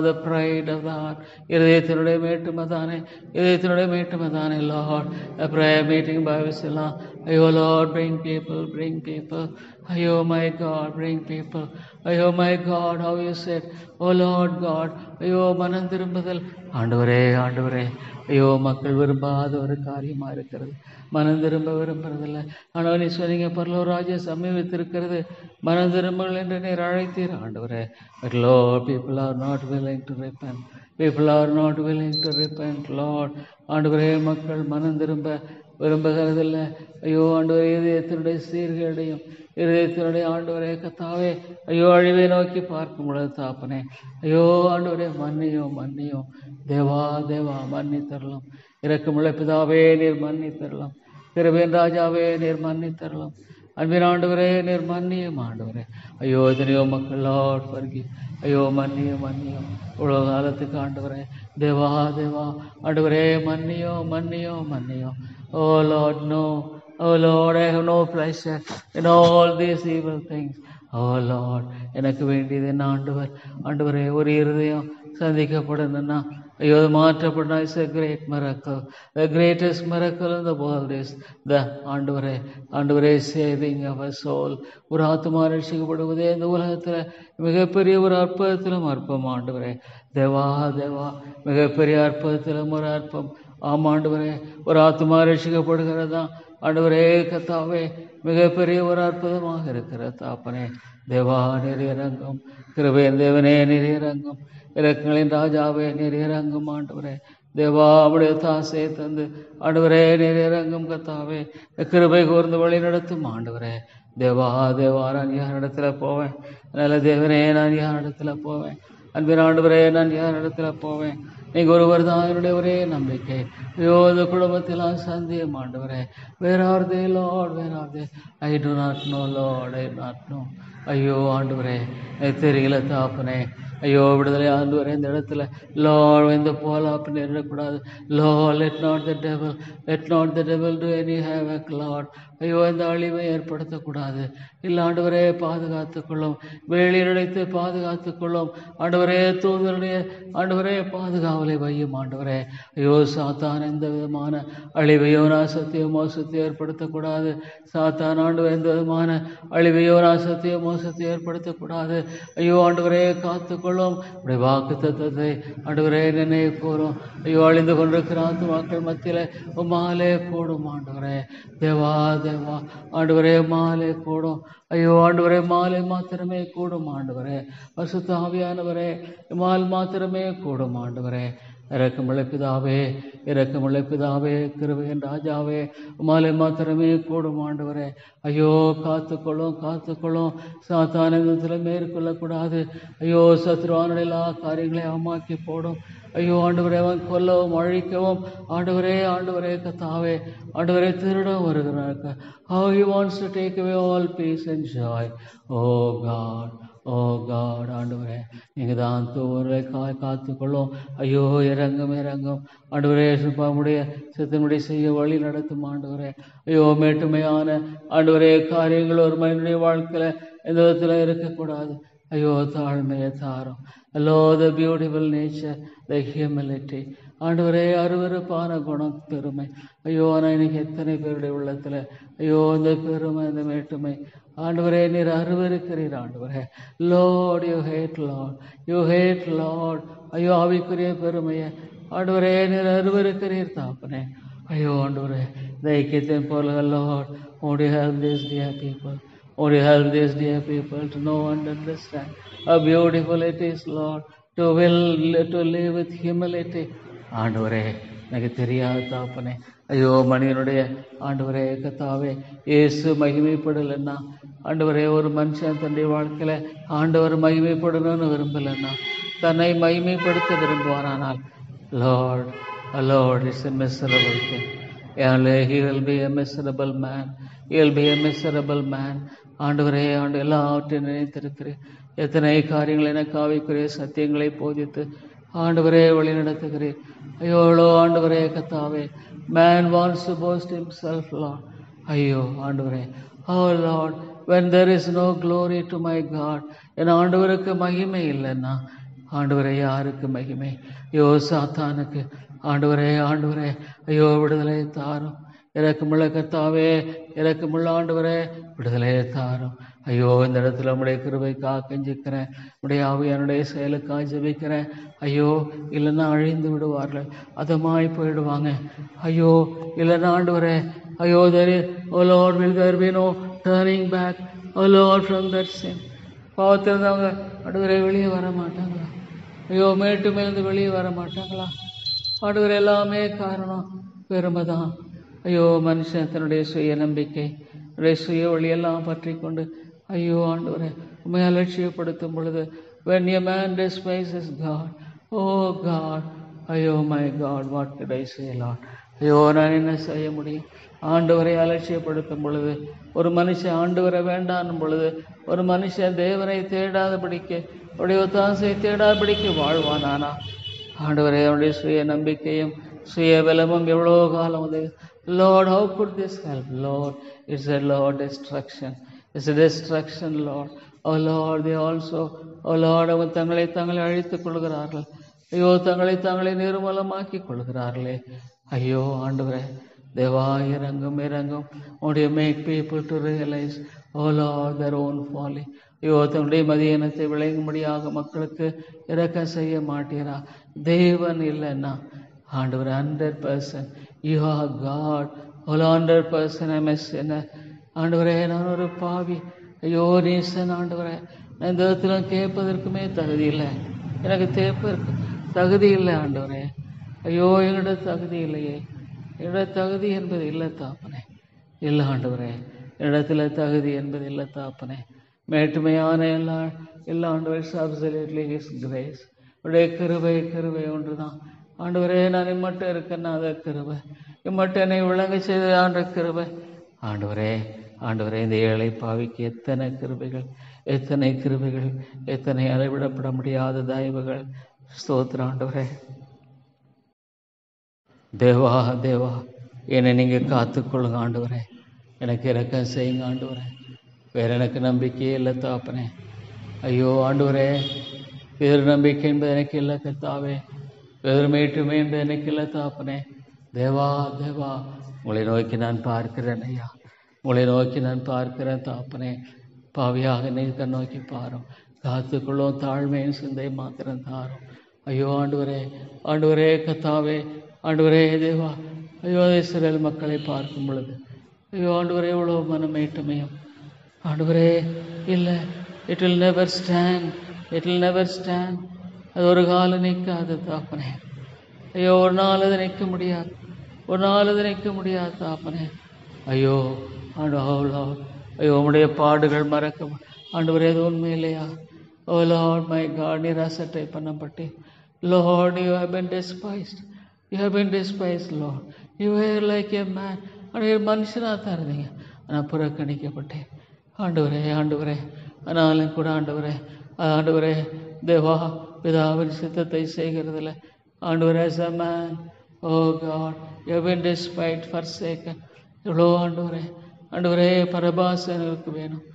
S1: the pride of the heart. இதயத்தினுடைய மேட்டுமதானே, இதயத்தினுடைய மேட்டுமதானே Lord. a prayer meeting by Visala. ஐயோ Lord, bring people, bring people. ஐயோ my God, bring people. ஐயோ my God, how you said, oh Lord God, ஐயோ மனம் திரும்புதல் ஆண்டவரே, ஆண்டவரே ஐயோ மக்கள் விரும்பாத ஒரு காரியமா இருக்கிறது. மனம் திரும்ப விரும்புறதில்லை. ஆனால் நீ சொன்னீங்க பரலோக ராஜ்யம் சமீபித்திருக்கிறது, மனம் திரும்புங்கள் என்று நீர் அழைத்தீர் ஆண்டவரே. But Lord, people are not willing to repent. People are not willing to repent Lord. ஆண்டவரே மக்கள் மனம் திரும்ப விரும்புகிறதில்லை. ஐயோ ஆண்டவரே இதயத்தினுடைய சீர்கேடையும் இதயத்தினுடைய ஆண்டவரே கத்தாவே ஐயோ அழிவை நோக்கி பார்க்கும் பொழுது தாப்பனே ஐயோ ஆண்டவரே மன்னியும் மன்னியும். தேவா தேவா மன்னி தரலாம். இரக்கமுள்ள பிதாவே நீர் மன்னி தரலாம். கிருபையின் ராஜாவே நீர் மன்னி தரலாம். அன்பின் ஆண்டவரே நீர் மன்னியும் ஆண்டவரே. ஐயோ எத்தனையோ மக்கள் லார்ட் வருகி ஐயோ மன்னியும் மன்னியும். இவ்வளோ காலத்துக்கு ஆண்டவரே தேவா தேவா ஆண்டவரே மன்னியும் மன்னியும் மன்னியும். Oh Lord no, oh Lord, I have no pleasure in all these evil things. Oh Lord, எனக்கு வேண்டியது என்ன ஆண்டவர்? ஆண்டவரே ஒரு இருதயம் சந்திக்கப்படணும்னா ஐயோ அது மாற்றப்பட்ட is a great miracle. The greatest miracle in the world is the ஆண்டவரே saving our soul. ஒரு ஆத்மா ரட்சிக்கப்படுவதே இந்த உலகத்தில் மிகப்பெரிய ஒரு அற்புதத்திலும் அற்பம் ஆண்டவரே. தேவா மிகப்பெரிய அற்புதத்திலும் ஒரு அற்பம். ஆமாண்டவரே, ஒரு ஆத்மா ரட்சிக்கப்படுகிறதா ஆண்டவரே கத்தாவே மிகப்பெரிய ஒரு அற்புதமாக இருக்கிற தாப்பனே. தேவா நிறைய ரங்கம், கிருபையின் தேவனே நிறைய ரங்கம், இரக்கங்களின் ராஜாவே நிறைய ரங்கம் ஆண்டவரே. தேவா உடைய தாசையை தந்து ஆண்டவரே நிறைய ரங்கம் கத்தாவே கிருபை கூர்ந்து வழி நடத்தும் ஆண்டவரே. தேவா நான் யார் இடத்துல போவேன்? நல்ல தேவனே நான் யார் இடத்துல போவேன்? அன்பின் ஆண்டவரே நான் யார் இடத்துல போவேன்? நீங்க ஒருவர் தான் என்னுடைய ஒரே நம்பிக்கை. ஐயோ இந்த குடும்பத்தில் சந்தியம் ஆண்டவரே. Where are they Lord, where are they? I do not know Lord, I not know. ஐயோ ஆண்டவரே தெரியல தாப்பனே. ஐயோ விடுதலை ஆண்டவரே இந்த இடத்துல லார்ட் இந்த போலாப்பு நேரிடக்கூடாது. Lord let not the devil do any havoc Lord. ஐயோ இந்த அழிவை ஏற்படுத்தக்கூடாது. இல்லை ஆண்டவரே பாதுகாத்துக்கொள்ளும், வேலியில் அடைத்து பாதுகாத்துக்கொள்ளும் ஆண்டவரே. தூதருடைய ஆண்டவரே பாதுகாவலை வையும் ஆண்டவரே. ஐயோ சாத்தான் எந்த விதமான அழிவையோ நாசத்தையோ மோசத்தையோ ஏற்படுத்தக்கூடாது. சாத்தான் ஆண்டவர் எந்த விதமான அழிவையோ நாசத்தையோ மோசத்தையோ ஏற்படுத்தக்கூடாது. ஐயோ ஆண்டவரே காத்துக்கொள்ளும். உடைய வாக்கு தத்தத்தை ஆண்டவரே நினைவு கூறும். ஐயோ அழிந்து கொண்டிருக்கிற ஆத்துமாக்கள் மத்தியில் மாலே கூடும் ஆண்டவரே. தேவா ஆண்டவரே மாலே கூடும். ஐயோ ஆண்டவரே மாலை மாத்திரமே கூடும் ஆண்டவரே. பரிசுத்த ஆவியானவரே மால் மாத்திரமே கூடும் ஆண்டவரே. இரக்கமுள்ள பிதாவே கிருபையின் ராஜாவே மாலை மாத்திரமே கூடும் ஆண்டவரே. ஐயோ காத்துக்கொள்ளும். சாத்தானத்தில் மேற்கொள்ளக்கூடாது. ஐயோ சத்ருவானுடைய எல்லா காரியங்களையும் அவமாக்கி போடும். ஐயோ ஆண்டவரே அவன் கொல்லவும் அழிக்கவும் ஆண்டவரே கத்தாவே ஆண்டவரே திருடம் வருகிறார். How he wants to take away all peace and joy. Oh God ஆண்டவரே நீங்கள் தான் தூவர்களை காத்துக்கொள்ளும். ஐயோ இறங்கும் ஆண்டவரே. சுப்பாமுடைய சித்தனுடைய செய்ய வழி நடத்தும் ஆண்டவரே. ஐயோ மேட்டுமையான ஆண்டவரே காரியங்கள் ஒரு மனிதனுடைய வாழ்க்கையில எந்த விதத்தில் இருக்கக்கூடாது. ஐயோ தாழ்மையை தாரும். Hello, the beautiful nature, the humility. ஆண்டவரே அருவருப்பான குணம் பெருமை. ஐயோ நான் இன்னைக்கு எத்தனை பேருடைய உள்ளத்துல ஐயோ இந்த பெருமை இந்த மேட்டுமை ஆண்டவரே நீர் அருவருக்கிறீர் ஆண்டவரே. Lord you hate Lord. ஐயோ ஆவிக்குரிய பெருமையை ஆண்டவரே நீர் அருவருக்கிறீர் தாப்பனே. ஐயோ ஆண்டவரே இந்த ஐக்கியத்தின் பொருள்கள் Lord would you help these dear people to know and understand how beautiful it is Lord to live with humility. ஆண்டவரே எனக்கு தெரியாத தாப்பனே. ஐயோ மனிதனுடைய ஆண்டவரே கத்தாவே இயேசு மகிமைப்படலைன்னா ஆண்டவரே ஒரு மனுஷன் தன்னுடைய வாழ்க்கையில ஆண்டவர் மகிமைப்படணும்னு விரும்பலைன்னா தன்னை மகிமைப்படுத்த விரும்புவாரானால் Lord is a miserable thing. He will be a miserable man. ஆண்டவரே எல்லாவற்றையும் நினைத்திருக்கிறேன். எத்தனை காரியங்கள் எனக்கு ஆவிக்குரிய சத்தியங்களை போதித்து ஆண்டவரே வழி நடத்துகிறேன். ஐயோ ஆண்டவரே கத்தாவே man wants to boast himself Lord. ஐயோ ஆண்டவரே Lord when there is no glory to my God, என் ஆண்டவருக்கு மகிமை இல்லைன்னா ஆண்டவரே யாருக்கு மகிமை? ஐயோ சாத்தானுக்கு. ஆண்டவரே ஐயோ விடுதலை தாரும். இறக்கமுள்ள கர்த்தாவே இறக்கமுள்ள ஆண்டவரே விடுதலையை தாரும். ஐயோ இந்த இடத்துல உடைய கிருபைக்காக கெஞ்சிக்கிறேன். உடைய ஆவியானுடைய செயலுக்காக ஜெபிக்கிறேன். ஐயோ இல்லைன்னா அழிந்து விடுவார்கள், அதமாய் போயிடுவாங்க. ஐயோ இல்லைன்னா ஆண்டவரே ஐயோ oh Lord will there be no turning back oh Lord from that sin. பாவத்திலிருந்தவங்க ஆண்டவரே வெளியே வர மாட்டாங்களா? ஐயோ மேட்டு மேலிருந்து வெளியே வர மாட்டாங்களா? ஆண்டவரே எல்லாமே காரணம் பெருமை தான். ஐயோ மனுஷன் தன்னுடைய சுய நம்பிக்கை சுய வழியெல்லாம் பற்றி கொண்டு ஐயோ ஆண்டவரே உண்மை அலட்சியப்படுத்தும் பொழுது when a man despises God, oh God, ஐயோ my God, what could I say Lord? ஐயோ நான் என்ன செய்ய முடியும்? ஆண்டவரை அலட்சியப்படுத்தும் பொழுது ஒரு மனுஷன் ஆண்டவரை வேண்டாம் பொழுது ஒரு மனுஷன் தேவனை தேடாதபடிக்கு அவருடைய ஒத்தாசை தேடாதபடிக்கு வாழ்வானானா? ஆண்டவரே அவருடைய சுய நம்பிக்கையும் சுய பலமும் எவ்வளோ காலம் உதவி. Lord, how could this help? Lord, it's a Lord destruction. It's a destruction, Lord. Oh Lord, they also, oh Lord, அவன் தங்களை அழித்துக் கொள்கிறார்கள். ஐயோ தங்களை தாங்களே நிர்மூலமாக்கி கொள்கிறார்களே. ஐயோ ஆண்டவரே, தேவா இறங்கும் இறங்கும். உடைய make people to realise all are their own folly. ஐயோ தன்னுடைய மதியனத்தை விளங்கும்படியாக மக்களுக்கு இரக்கம் செய்ய மாட்டீரா? தேவன் இல்லைன்னா ஆண்டவர் 100% you are God. 100% I'm a sinner. ஆண்டவரே, நான் ஒரு பாவி. ஐயோ நீசன் ஆண்டவரே, நான் இந்த விதத்தில் கேட்பதற்குமே தகுதி இல்லை. எனக்கு தேப்பதற்கு தகுதி இல்லை ஆண்டவரே. ஐயோ என்னோட தகுதி இல்லையே. என்னோட தகுதி என்பது இல்லை தாப்பனே. இல்லை ஆண்டவரே, இடத்துல தகுதி என்பது இல்லை தாப்பனே. மேட்டுமையான எல்லா ஆண்டவரே அப்சல்யூட்லி ஹிஸ் கிரேஸ். உடைய கிருபை ஒன்று தான் ஆண்டவரே. நான் இம்மட்டும் இருக்கேன்னா அதை கிருபை, இம்மட்டும் என்னை விளங்க செய்த ஆண்ட கிருபை. ஆண்டவரே இந்த ஏழை பாவிக்கு எத்தனை கிருபைகள், எத்தனை அளவிடப்பட முடியாத தயவுகள். ஸ்தோத்திரம் ஆண்டவரே. தேவா என்னை நீங்கள் காத்துக்கொள்ளுங்க ஆண்டவரே. எனக்கு இரக்கம் செய்யுங்க ஆண்டவரே. வேற எனக்கு நம்பிக்கையே இல்லை தாப்பனே. ஐயோ ஆண்டவரே, வேறு நம்பிக்கை என்பது எனக்கு இல்லை கர்த்தாவே. வேறு மேட்டுமை என்பது எனக்கு இல்லை தாப்பனே. தேவா உங்களை நோக்கி நான் பார்க்கிறேன் ஐயா. உங்களை நோக்கி நான் பார்க்கிறேன் தாப்பனே. பாவியாக என்னை நோக்கி பாரும். காத்துக்கொள்ளும் தாழ்மையின் சிந்தை மாத்திரம் தாரும். ஐயோ ஆண்டவரே கர்த்தாவே, ஆண்டவரே தேவா. ஐயோ இஸ்ரவேல் மக்களை பார்க்கும் பொழுது ஐயோ ஆண்டவரே எவ்வளோ மனமேட்டுமையும் ஆண்டவரே இல்லை. It will never stand. அது ஒரு காலம் நிற்காது தாப்பனே. ஐயோ ஒரு நாள் அது நிற்க முடியாது தாப்பனே. ஐயோ உம்முடைய பாடுகள் மறக்க ஆண்டவரே அது உண்மை இல்லையா? ஓ லார்ட் மை காட், நீர் அசட்டை பண்ணப்பட்டு Lord you have been despised Lord. You were like a man. மனுஷனாக தான் இருந்தீங்க, ஆனால் புறக்கணிக்கப்பட்டேன் ஆண்டவரே. ஆனாலும் கூட ஆண்டவரே தேவா, பிதாவின் சித்தத்தை செய்கிறதில்ல ஆண்டவரே. as a man, oh God, you have been despised, forsaken. எவ்வளோ ஆண்டவரே பரபாசனுக்கு வேணும்.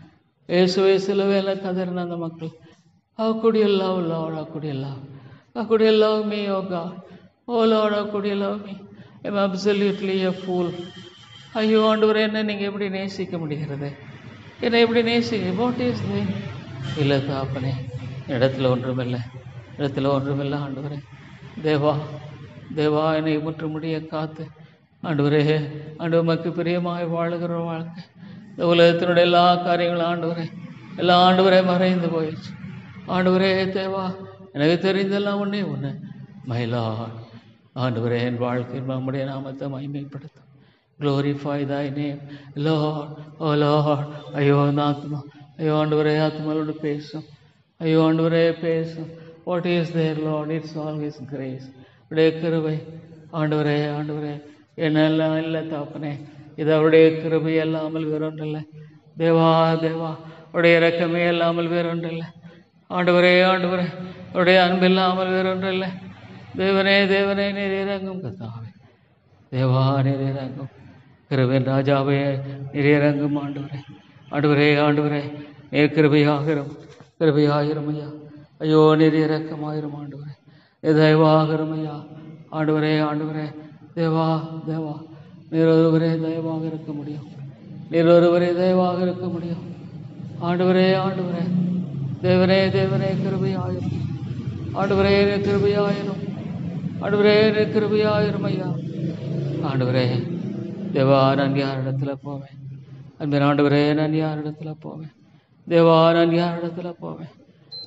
S1: இயேசுவே சிலுவையில கதறின அந்த மக்கள், how could you love Lord? How could you love me, oh God? Oh Lord, how could you love me? I'm absolutely a fool. ஐயோ ஆண்டவரே, என்ன நீங்கள் எப்படி நேசிக்க முடிகிறது? என்னை எப்படி நேசிக்க? What is this? இல்லை தாப்பனே, இடத்துல ஒன்றுமில்லை ஆண்டவரே. தேவா என்னை முற்றுமுடிய காத்து ஆண்டவரே, ஆண்டவருக்கு பிரியமாய் வாழுகிற வாழ்க்கை. இந்த உலகத்தினுடைய எல்லா காரியங்களும் ஆண்டவரே மறைந்து போயிடுச்சு ஆண்டவரே. தேவா, எனக்கு தெரிந்தெல்லாம் ஒன்று மயிலார் ஆண்டவரே, என் வாழ்க்கையில் நம்முடைய நாமத்தை மகிமைப்படுத்தும். Glorify thy name, Lord. Oh Lord, ஐயோ ஆத்மா, ஐயோ ஆண்டவரே, ஆத்மாவோடு பேசும். ஐயோ ஆண்டவரே பேசும். What is there, Lord? It's all His grace. உடைய கிருபை ஆண்டவரே. என்னெல்லாம் இல்லை தாப்பனே, இது அவருடைய கிருபை அல்லாமல் வேறொன்றில்லை. தேவா உடைய இரக்கமே இல்லாமல் வேறொன்றில்லை ஆண்டவரே. உடைய அன்பில்லாமல் வேறொன்றில்லை. தேவனே நீர் இறங்கும் கர்த்தாவே. தேவா நீர் இறங்கும். கிருபையின் ராஜாவே நீர் இறங்கும் ஆண்டவரே. நீர் கிருபையாகிரும் ஐயா. ஐயோ நீர் இரக்கமாயிரும் ஆண்டவரே. தயவாகிரும் ஐயா. ஆண்டவரே தேவா நீர் ஒருவரே தயவாக இருக்க முடியும். ஆண்டவரே தேவனே கிருபையாயிரும். ஆண்டவரே கிருபையாயிரும் ஐயா. ஆண்டவரே தேவா, நான் யாரிடத்துல போவேன்? அன்பின் ஆண்டவரே, நான் யாரிடத்துல போவேன்? தேவா, நான் யாரிடத்துல போவேன்?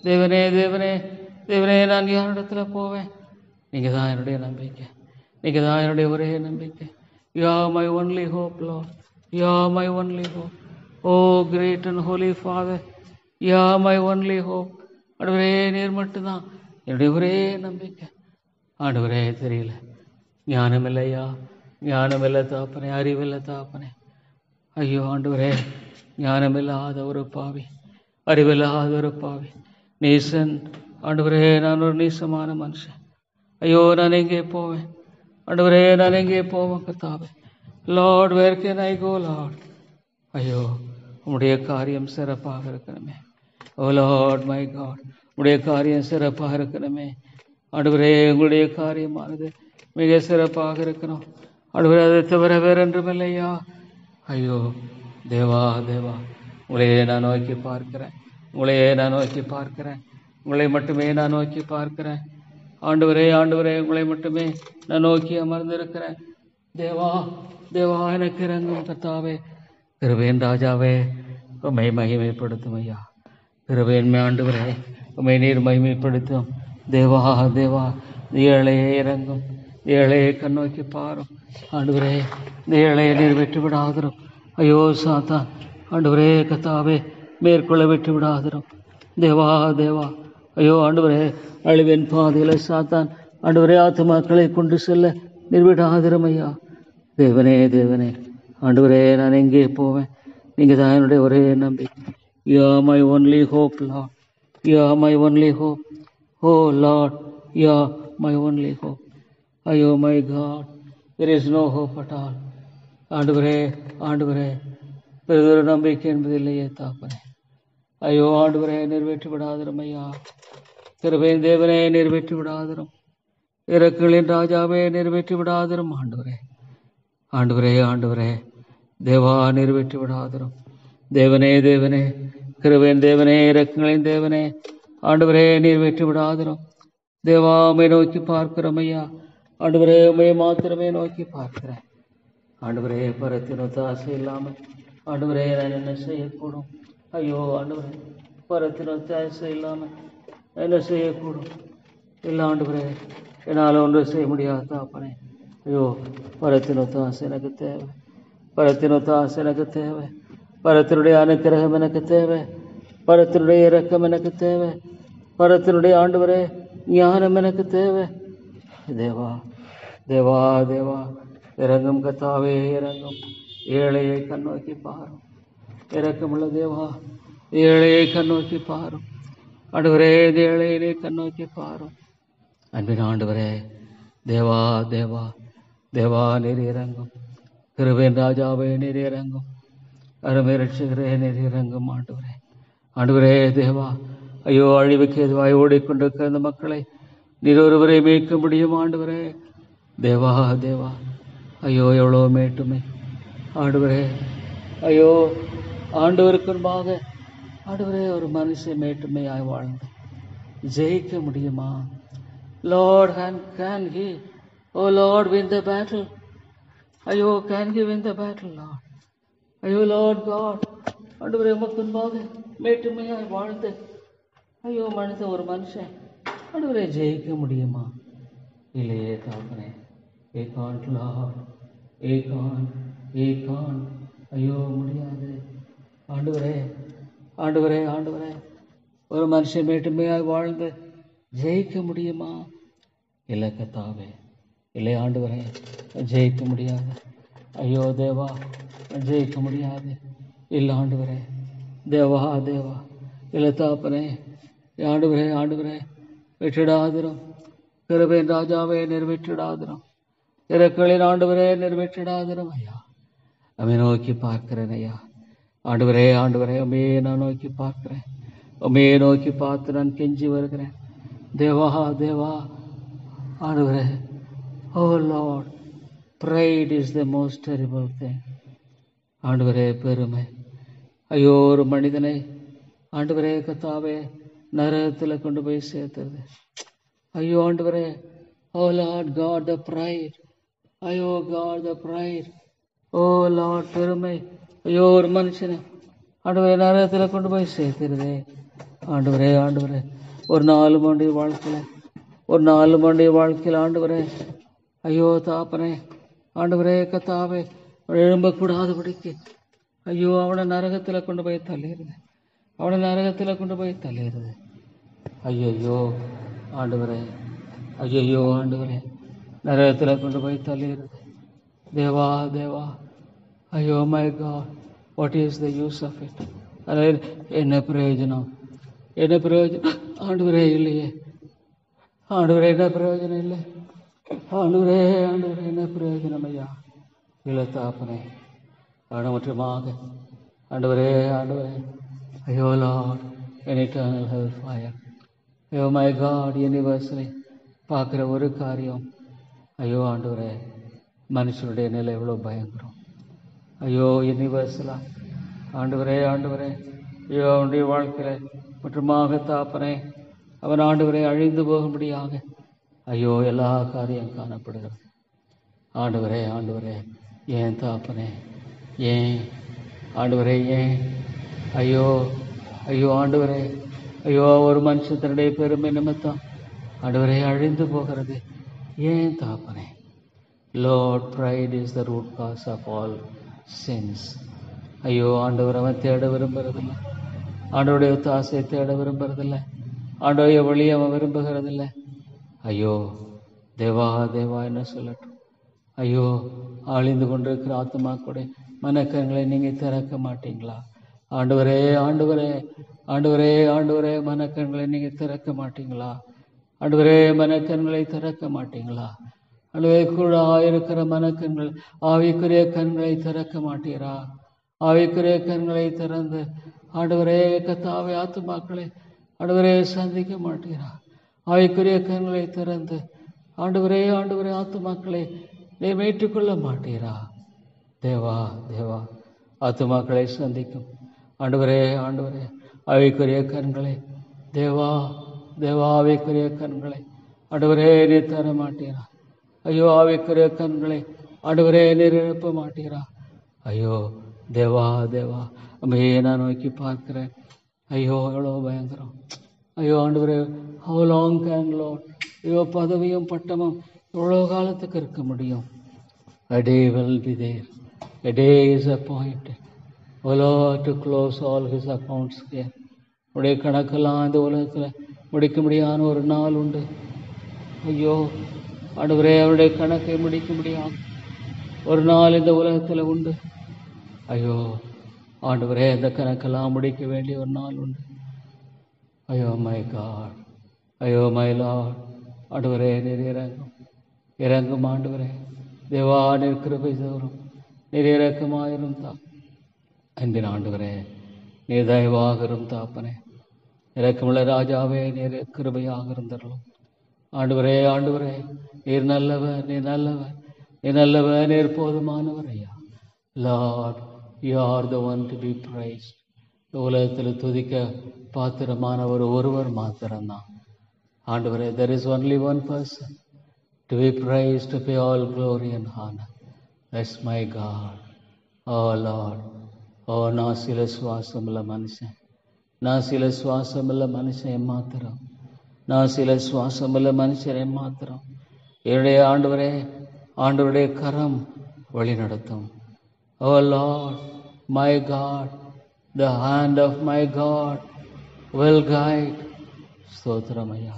S1: தேவனே நான் யாரிடத்துல போவேன்? நீங்கள் தான் என்னுடைய நம்பிக்கை. நீங்கள் தான் என்னுடைய ஒரே நம்பிக்கை. You are my only hope, Lord. You are my only hope. Oh great and holy Father, You are my only hope. ஆண்டவரே, நீர் மட்டும்தான் என்னுடைய ஒரே நம்பிக்கை. ஆண்டவரே, தெரியல, ஞானமில்லையா, ஞானமில்லை தாப்பனே, அறிவில்லை தாப்பனே. ஐயோ ஆண்டவரே, ஞானமில்லாத ஒரு பாவி, அறிவில்லாத ஒரு பாவி, நீசன். ஆண்டவரே, நான் ஒரு நீசமான மனுஷன். ஐயோ, நான் எங்கே போவேன்? ஆண்டவரே, நான் எங்கே போவேன் கர்த்தாவே? Lord, where can I go Lord? ஐயோ, உம்முடைய காரியம் சிறப்பாக இருக்கணுமே. ஓ லார்ட் மை காட், உம்முடைய காரியம் சிறப்பாக இருக்கணுமே. ஆண்டவரே உங்களுடைய காரியமானது மிக சிறப்பாக இருக்கணும். ஆண்டவரே அதை தவிர வேறொன்றுமில்லையா. ஐயோ தேவா தேவா, உங்களையே நான் நோக்கி பார்க்கிறேன், உங்களையே நான் நோக்கி பார்க்கிறேன், உங்களை மட்டுமே நான் நோக்கி பார்க்கிறேன். ஆண்டவரே ஆண்டவரே, உங்களை மட்டுமே நான் நோக்கி அமர்ந்திருக்கிறேன். தேவா தேவா, எனக்கு இறங்கும் கர்த்தாவே. கிருபையின் ராஜாவே, உம்மை மகிமைப்படுத்தும் ஐயா. கிருபையின் ஆண்டவரே, உம்மை நீர் மகிமைப்படுத்தும். தேவா தேவா, ஏழையே இறங்கும், ஏழையை கண்ணோக்கி பாரும். ஆண்டவரே, இந்த ஏழையை நீர் வெற்றி விடாதிரும். ஐயோ சாத்தான், ஆண்டவரே கர்த்தாவே, மேற்கொள்ள வெற்றி விடாதிரும். தேவா தேவா, ஐயோ ஆண்டவரே, அழிவின் பாதையில் சாத்தான் ஆண்டவரே ஆத்துமாக்களை கொண்டு செல்ல நீர் விடாதிரும் ஐயா. தேவனே தேவனே, ஆண்டவரே, நான் எங்கே போவேன்? நீங்கள் தான் என்னுடைய ஒரே நம்பிக்கை. You are my only hope Lord, you are my only hope. Oh Lord, you are my only hope. ஐயோ my God, there is no hope at all. ஆண்டவரே ஆண்டவரே, பெரிதொரு நம்பிக்கை என்பது இல்லையே தாப்பனே. ஐயோ ஆண்டவரே, நிறைவேற்றி விடாதிரும் ஐயா. கிருபையின் தேவனே, நிறைவேற்றி விடாதிரும். இரக்கங்களின் ராஜாவே, நிறைவேற்றி விடாதிரும். ஆண்டவரே ஆண்டவரே ஆண்டவரே, தேவா, நிறைவேற்றி விடாதிரும். தேவனே தேவனே, கிருபையின் தேவனே, இரக்கங்களின் தேவனே, ஆண்டவரே, நிறைவேற்றி விடாதிரும். தேவா, உம்மை நோக்கி பார்க்கிறோம் ஐயா. ஆண்டவரே, உம்மை மாத்திரமே நோக்கி பார்க்கிறேன். ஆண்டவரே, பரத்தின் ஒத்தாசை இல்லாமல் ஆண்டவரே நான் என்ன செய்யக்கூடும்? ஐயோ ஆண்டவரே, பரத்தின் ஒத்தாசை இல்லாமல் என்ன செய்யக்கூடும்? இல்லை ஆண்டவரே, என்னால் ஒன்று செய்ய முடியாது தாப்பனே. ஐயோ, பரத்தின் ஒத்தாசை எனக்கு தேவை, பரத்தின் ஒத்தாசை எனக்கு தேவை, பரத்தினுடைய அனுக்கிரகம் எனக்கு தேவை, பரத்தினுடைய இரக்கம் எனக்கு தேவை, பரத்தினுடைய ஆண்டவரே ஞானம் எனக்கு தேவை. தேவா தேவா தேவா, இறங்கும் கர்த்தாவே இறங்கும். ஏழையை கண்ணோக்கி பாரும். இரக்கமுள்ள தேவா, ஏழையை கண்ணோக்கி பாரும். ஆண்டவரே, ஏழையை கண்ணோக்கி பாரும். அன்பின் ஆண்டவரே, தேவா தேவா தேவா, நீர் இறங்கும். கிருபையின் ராஜாவே, நீர் இறங்கும். அருமை ரட்சகரே, நீர் இறங்கும். ஆண்டவரே ஆண்டவரே தேவா, ஐயோ அழிவுக்கு எதுவாய் ஓடிக்கொண்டிருக்கிற அந்த மக்களை நீர் ஒருவரை மீட்க முடியும். ஆண்டவரே தேவா தேவா, ஐயோ எவ்வளோ மேட்டுமை. ஆண்டவரே, ஐயோ ஆண்டவருக்கு முன்பாக ஆண்டவரே ஒரு மனுஷன் மேட்டுமையாய் வாழ்ந்து ஜெயிக்க முடியுமா? Lord, can he, oh Lord, win the battle? ஐயோ, can he win the battle, Lord? ஐயோ லார்ட் காட், ஆண்டவரே உமக்கு முன்பாக மேட்டுமையாய் வாழ்ந்து ஐயோ ஒரு மனுஷன் ஆண்டவரே ஜெயிக்க முடியுமா? இல்லையே தாப்பனே. ஏகான் லார்ட், ஏகான், ஐயோ முடியாது. ஆண்டவரே ஆண்டவரே ஆண்டவரே, ஒரு மனுஷன் மேட்டுமையாய் வாழ்ந்து ஜெயிக்க முடியுமா? இல்லை கர்த்தாவே, இல்லை ஆண்டவரே, ஜெயிக்க முடியாது. ஐயோ தேவா, ஜெயிக்க முடியாது. இல்லை ஆண்டவரே, தேவா தேவா, இல்லை தாப்பனே. ஆண்டவரே ஆண்டவரே, வெற்றிடாதிரும். கிருபையின் ராஜாவே, நிறைவேற்றிடாதிரும். இரக்கங்களின் ஆண்டவரே, நிறைவேற்றிடாதிரும் ஐயா. அவை நோக்கி பார்க்கிறேன் ஐயா. ஆண்டவரே ஆண்டவரே, உம்மையே நான் நோக்கி பார்க்கிறேன். உம்மையே நோக்கி பார்த்து நான் கெஞ்சி வருகிறேன். தேவா தேவா, ஆண்டவரே, ஓ Lord, pride is the most terrible thing. ஆண்டவரே, பெருமை. ஐயோ, ஒரு மனிதனை ஆண்டவரே கர்த்தாவே நரகத்தில் கொண்டு போய் சேர்த்துறது. ஐயோ ஆண்டவரே, ஓ லார்ட் காட், த pride. ஐயோ காட், த pride. ஓ லார்ட், பெருமை. ஐயோ, ஒரு மனுஷனை ஆண்டவரே நரகத்தில் கொண்டு போய் சேர்த்துருதே. ஆண்டவரே ஆண்டவரே, ஒரு 4 மணிய வாழ்க்கையில், ஒரு 4 மணிய வாழ்க்கையில் ஆண்டவரே, ஐயோ தாப்பனே, ஆண்டவரே கர்த்தாவே, எழும்பக்கூடாதபடிக்கு ஐயோ அவனை நரகத்தில் கொண்டு போய் தள்ளிடுது, அவனை நரகத்தில் கொண்டு போய் தள்ளிடுது. ஐயோ ஆண்டவரே, ஐயோ ஆண்டவரே, நரகத்தில் கொண்டு போய் தள்ளிடுது. தேவா தேவா, ஐயோ my God, what is the use of it? அதாவது என்ன பிரயோஜனம், என்ன பிரயோஜனம்? ஆண்டவரே இல்லையே, ஆண்டவரே என்ன பிரயோஜனம் இல்லை. ஆண்டவரே ஆண்டவரே, என்ன பிரயோஜனம் ஐயா? இல்லை தாப்பனே, கவனமற்றமாக ஆண்டவரே ஆண்டவரே, ஐயோ லார்ட், an eternal hellfire. ஐயோ மை காட், யூனிவர்சலி பார்க்குற ஒரு காரியம், ஐயோ ஆண்டவரே, மனுஷனுடைய நிலை எவ்வளோ பயங்கரம். ஐயோ யூனிவர்சலாக ஆண்டவரே ஆண்டவரே, ஐயோ அவனுடைய வாழ்க்கையில் மற்றுமாக தாப்பனே, அவன் ஆண்டவரை அழிந்து போகும்படியாக ஐயோ எல்லா காரியம் காணப்படுகிறது. ஆண்டவரே ஆண்டவரே, ஏன் தாப்பனே, ஏன் ஆண்டவரே, ஏன் ஐயோ ஐயோ ஆண்டவரே, ஐயோ ஒரு மனுஷன் தன்னுடைய பெருமை நிமித்தம் ஆண்டவரே அழிந்து போகிறது. ஏன் தாப்பனே? Lord, pride is the root cause of all sins. ஐயோ ஆண்டவர் அவன் தேட விரும்புறதில்லை, ஆண்டவருடைய தாசை தேட விரும்புறதில்லை, ஆண்டவருடைய வழி அவன் விரும்புகிறதில்லை. ஐயோ தேவா தேவா என்ன சொல்லட்டும்? ஐயோ அழிந்து கொண்டிருக்கிற ஆத்மாக்களுடைய மனக்கண்களை நீங்கள் திறக்க மாட்டீங்களா? ஆண்டவரே ஆண்டவரே ஆண்டவரே ஆண்டவரே, மனக்கண்களை நீங்கள் திறக்க மாட்டீங்களா? ஆண்டவரே மனக்கண்களை திறக்க மாட்டீங்களா? ஆண்டவரே கூழாயிருக்கிற மனக்கண்கள், ஆவிக்குரிய கண்களை திறக்க மாட்டீரா? ஆவிக்குரிய கண்களை திறந்து ஆண்டவரே கத்தாவே ஆத்துமாக்களை ஆண்டவரே சந்திக்க மாட்டீரா? ஆவிக்குரிய கண்களை திறந்து ஆண்டவரே ஆண்டவரே ஆத்துமாக்களை நீ மீட்டுக்கொள்ள மாட்டீரா? தேவா தேவா, ஆத்துமாக்களை சந்திக்கும் ஆண்டவரே ஆண்டவரே, ஆவிக்குரிய கண்களை தேவா தேவா, ஆவிக்குரிய கண்களை ஆண்டவரே நீர் தர மாட்டீரா? ஐயோ ஆவிக்குரிய கண்களை ஆண்டவரே நீர் எழுப்ப மாட்டீரா? ஐயோ தேவா தேவா, அம்மையே நான் நோக்கி பார்க்கிறேன். ஐயோ எவ்வளோ பயங்கரம். ஐயோ ஆண்டவரே, how long can Lord, ஐயோ பதவியும் பட்டமும் எவ்வளோ காலத்துக்கு இருக்க முடியும்? A day will be there, a day is appointed, O Lord, to close all his accounts here. உடைய கணக்கெல்லாம் இந்த உலகத்தில் முடிக்க முடியாத ஒரு நாள் உண்டு. ஐயோ ஆண்டவரே, அவருடைய கணக்கை முடிக்க முடியாது ஒரு நாள் இந்த உலகத்தில் உண்டு. ஐயோ ஆண்டவரே, அந்த கணக்கெல்லாம் முடிக்க வேண்டிய ஒரு நாள் உண்டு. ஐயோ மை காட், ஐயோ மை லார்ட், ஆண்டவரே நீர் இறங்கும், இறங்கும் ஆண்டவரே. தேவா நீர் கிருபை தோறும், நீர் இறக்கமாயிரும் தா அன்பின் ஆண்டவரே, நீர் தயவாகரும் தாப்பனே, இறக்கமுள்ள ராஜாவே நீர் கிருபையாக இருந்தருளும். ஆண்டவரே ஆண்டவரே, நீர் நல்லவர், நீர் நல்லவர், நீர் நல்லவர், நீர் போதுமானவர் ஐயா. Lord, you are the one to be praised. உலகத்தில் துதிக்க பாத்திரமானவர் ஒருவர் மாத்திரம்தான் ஆண்டவரே. there is only one person to be praised, to pay all glory and honor. That's my God. Oh Lord, oh நான் சில சுவாசம் இல்லை மனுஷன், நான் சில சுவாசம் இல்லை மனுஷன் ஏமாத்திரம், நான் சில சுவாசம் இல்லை மனுஷன் ஏமாத்திரம். என்னுடைய ஆண்டவரே, ஆண்டவருடைய கரம் வழி நடத்தும். Oh Lord, my God, the hand of my God will guide. ஸ்தோத்திரம் ஐயா.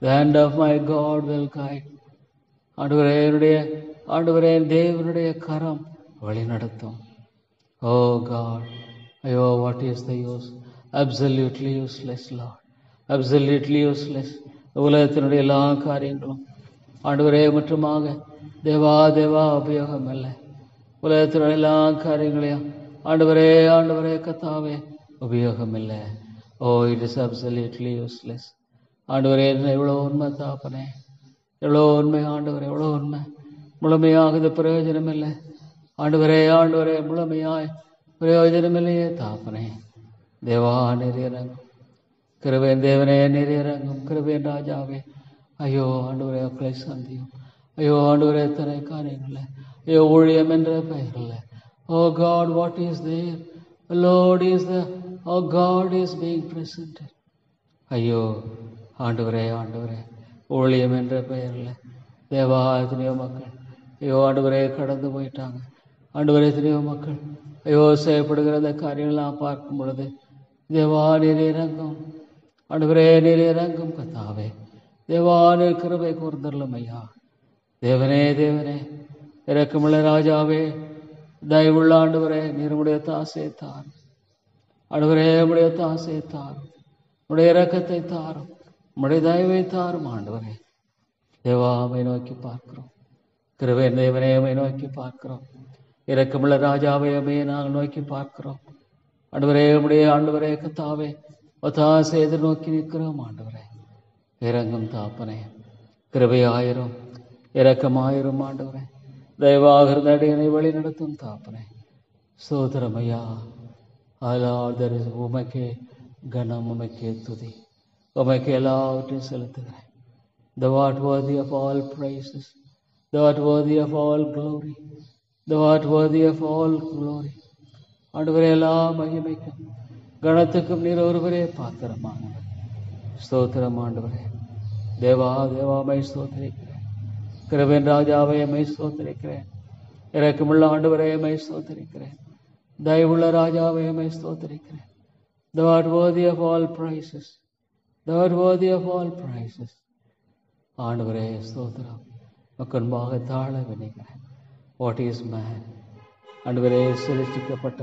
S1: The hand of my God will guide. ஆண்டவரே, என்னுடைய ஆண்டவரே, தேவனுடைய கரம் வழி நடத்தும். Oh God, ஐயோ what is the use? Absolutely useless Lord, absolutely useless. உலகத்தினுடைய எல்லா காரியங்களும் ஆண்டவரே முற்றுமாக தேவா தேவா உபயோகம் இல்லை. உலகத்தினுடைய எல்லா காரியங்களையும் ஆண்டவரே ஆண்டவரே கத்தாவே உபயோகம் இல்லை. ஓ இட் இஸ் அப்சல்யூட்லி யூஸ்லெஸ். ஆண்டவரே எவ்வளோ உண்மை தாப்பனே, எவ்வளோ உண்மை ஆண்டவரே, எவ்வளோ உண்மை. முழுமையாக இது பிரயோஜனம் இல்லை ஆண்டவரே, ஆண்டவரே முழுமையாய் பிரயோஜனம் இல்லையே தாப்பனே. தேவா நீர் இறங்கும், கிருபையின் தேவனே நீர் இறங்கும், கிருபையின் ராஜாவே. ஐயோ ஆண்டவரே மக்களை சந்தியும். ஐயோ ஆண்டவரே எத்தனை காரியங்கள், ஐயோ ஊழியம் என்ற பெயரில். Oh God, what is there? The Lord is the, oh God is being presented. ஐயோ ஆண்டவரே ஆண்டவரே, ஊழியம் என்ற பெயரில் தேவா எத்தனையோ மக்கள் ஐயோ ஆண்டவரே கடந்து போயிட்டாங்க. ஆண்டவரே எத்தனையோ மக்கள் ஐயோ செய்யப்படுகிற அந்த காரியங்கள்லாம் பார்க்கும் பொழுது தேவா நீர் இறங்கும், ஆண்டவரே நீர் இறங்கும் கத்தாவே. தேவா நீர் கிருபை கூர்ந்தருளும் ஐயா. தேவனே தேவனே இரக்கமுள்ள ராஜாவே, தயவுள்ள ஆண்டவரே, நீர் உடைய தாசை தாரும். ஆண்டவரே உடைய தாசை தாரும், உடைய இரக்கத்தை தாரும், உடைய தயவை தாரும். ஆண்டவரே தேவாமை நோக்கி பார்க்கிறோம், கிருபை தேவனேமை நோக்கி பார்க்கிறோம், இரக்கமுள்ள ராஜாவையுமே நாங்கள் நோக்கி பார்க்கிறோம். ஆண்டவரே உடைய ஆண்டவரே கத்தாவே ஒத்தாசை எதிர்நோக்கி நிற்கிறோம். ஆண்டவரே இறங்கும் தாப்பனே, கிருபையாயிரும், இரக்கமாயிரும் ஆண்டவரே. தயவாக இருந்த அடியனை வழி நடத்தும் தாப்பனே. ஸ்தோத்திரம் ஐயா. அலாதர் உமக்கே கனம், உமக்கே துதி, உமக்கு எல்லாவற்றையும் செலுத்துகிறேன். Thou art worthy of all praises. Thou art worthy of all glory. Thou art worthy of all glory. ஆண்டவரே, எல்லா மகிமைக்கும் கணத்துக்கும் நீர் ஒருவரே பாத்திரமானவர். ஸ்தோத்திரம் ஆண்டவரே. தேவா தேவாமை ஸ்தோத்திரிக்கிறேன். கிருபையின் ராஜாவை மை ஸ்தோத்திரிக்கிறேன். இரக்கமுள்ள ஆண்டவரே மை ஸ்தோத்திரிக்கிறேன். தயவுள்ள ராஜாவை my ஸ்தோத்திரிக்கிறேன். Thou art worthy of all praises. Thou art worthy of all praises. ஆண்டவரே ஸ்தோத்திரம். மக்கன்பாக தாழ வினைகிறேன். What is man? ஆண்டவரே, சிருஷ்டிக்கப்பட்ட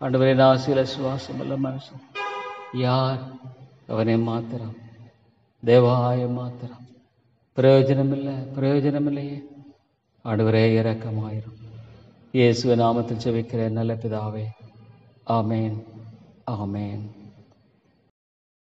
S1: ஆண்டவரே, நாசில சுவாசம் உள்ள மனுஷன் யார்? அவனை மாத்திரம், தேவாய மாத்திரம். பிரயோஜனமில்லையே. ஆண்டவரே, இரக்கமாயிரும். இயேசுவின் நாமத்தில் ஜெபிக்கிறேன் நல்ல பிதாவே. ஆமேன், ஆமேன்.